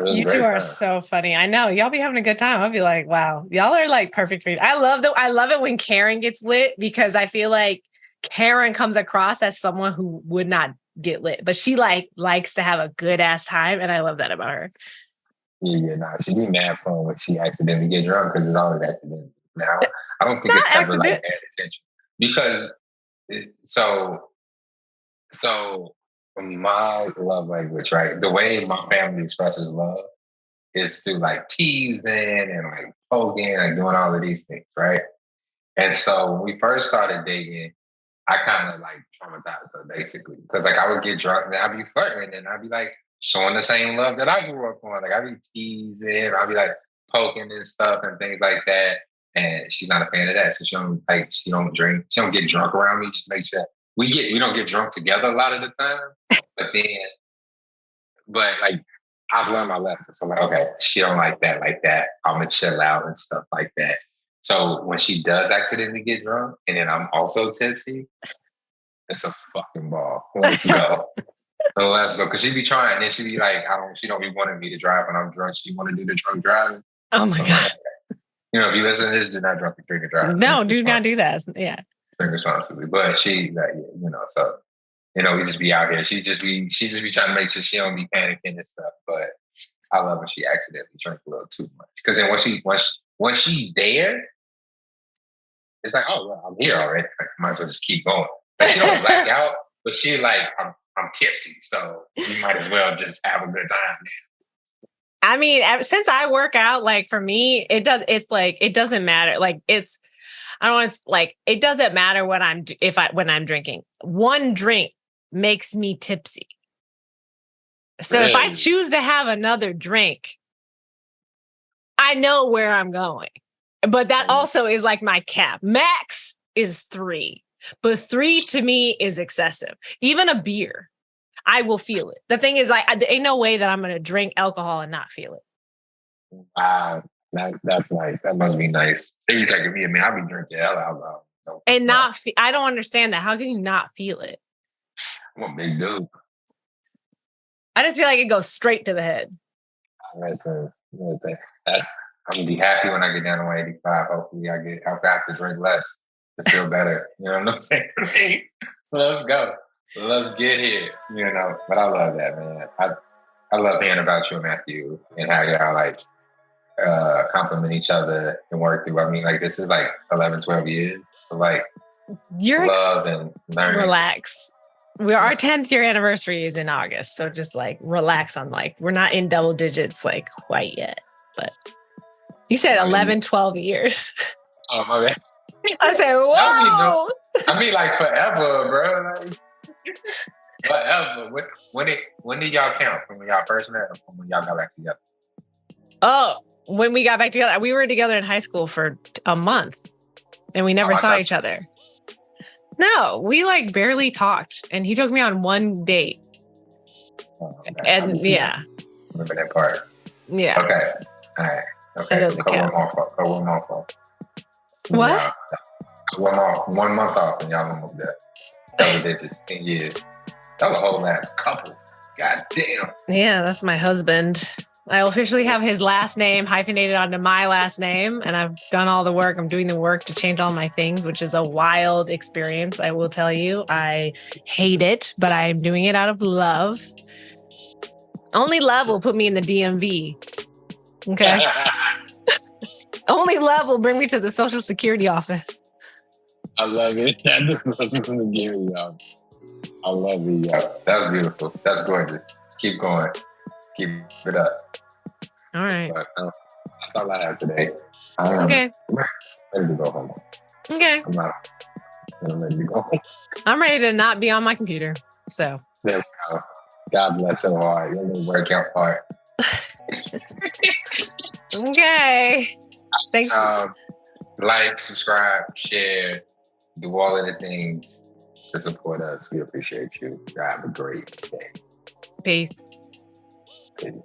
A: You two are so funny. I know. Y'all be having a good time. I'll be like, wow, y'all are like perfect for you. I love it when Karen gets lit because I feel like Karen comes across as someone who would not get lit, but she likes to have a good ass time. And I love that about her.
B: Yeah, she be mad fun when she accidentally get drunk because it's always accidentally. Now, I don't think it's ever like bad attention because so my love language, right? The way my family expresses love is through like teasing and like poking, like doing all of these things, right? And so when we first started dating, I kind of like traumatized her basically because like I would get drunk and I'd be flirting and I'd be like showing the same love that I grew up on. Like I'd be teasing, I'd be like poking and stuff and things like that. And she's not a fan of that, so she don't drink, she don't get drunk around me. Just make sure we don't get drunk together a lot of the time. But like I've learned my lesson. So I'm like, okay, she don't like that. I'm gonna chill out and stuff like that. So when she does accidentally get drunk and then I'm also tipsy, it's a fucking ball. Let's go. So let's go. Cause she be trying and then she be like, she don't be wanting me to drive when I'm drunk. She want to do the drunk driving.
A: Oh my God.
B: You know, if you listen to this, do not drink and drive.
A: No, do not do that. Yeah.
B: Drink responsibly. But she, like, you know, so, you know, we just be out here. She just be trying to make sure she don't be panicking and stuff. But I love when she accidentally drinks a little too much. Because then once she there, it's like, oh, well, I'm here already. I might as well just keep going. Like, she don't black out, but she like, I'm tipsy, so you might as well just have a good time.
A: I mean, since I work out, like for me, it doesn't matter. Like it doesn't matter when I'm drinking. One drink makes me tipsy. So
B: Really?
A: If I choose to have another drink, I know where I'm going. But that also is like my cap. Max is 3, but 3 to me is excessive. Even a beer, I will feel it. The thing is, there ain't no way that I'm going to drink alcohol and not feel it.
B: Wow, that's nice. That must be nice. If you taking me, I'll be drinking hell alcohol.
A: And I don't understand that. How can you not feel it?
B: I'm a big dude.
A: I just feel like it goes straight to the head.
B: I'm gonna be happy when I get down to 185. Hopefully, I have to drink less to feel better. You know what I'm saying? Let's go. Let's get here. You know, but I love that, man. I love hearing about you and Matthew and how y'all like compliment each other and work through. I mean, like this is like 11, 12 years. So like love and learning.
A: Relax. Our 10th year anniversary is in August. So just like relax on like, we're not in double digits like quite yet, but you said 11, 12 years.
B: Oh, my bad.
A: I said, whoa.
B: I mean like forever, bro. Like, forever. When did y'all count? From when y'all first met or from when y'all got back together?
A: Oh, when we got back together, we were together in high school for a month and we never saw each other. No, we like barely talked and he took me on one date.
B: Oh, okay.
A: And yeah.
B: Remember that part.
A: Yeah.
B: Okay. All right. Okay.
A: That doesn't count.
B: One month off.
A: What?
B: 1 month off and y'all almost there. Double digits, 10 years. That was a whole ass couple. God damn.
A: Yeah, that's my husband. I officially have his last name hyphenated onto my last name, and I've done all the work. I'm doing the work to change all my things, which is a wild experience. I will tell you, I hate it, but I'm doing it out of love. Only love will put me in the DMV. Okay. Only love will bring me to the Social Security office.
B: I love it. I love it. That's beautiful. That's gorgeous. Keep going. Keep it up.
A: All right.
B: But, that's all I have today.
A: Okay.
B: I'm ready to go home.
A: Okay.
B: I'm ready to go home.
A: I'm ready to not be on my computer. So.
B: There we go. God bless your heart. Your little workout part.
A: Okay. Thanks.
B: Like, subscribe, share, do all of the things to support us. We appreciate you. Have a great day.
A: Peace.
B: Peace.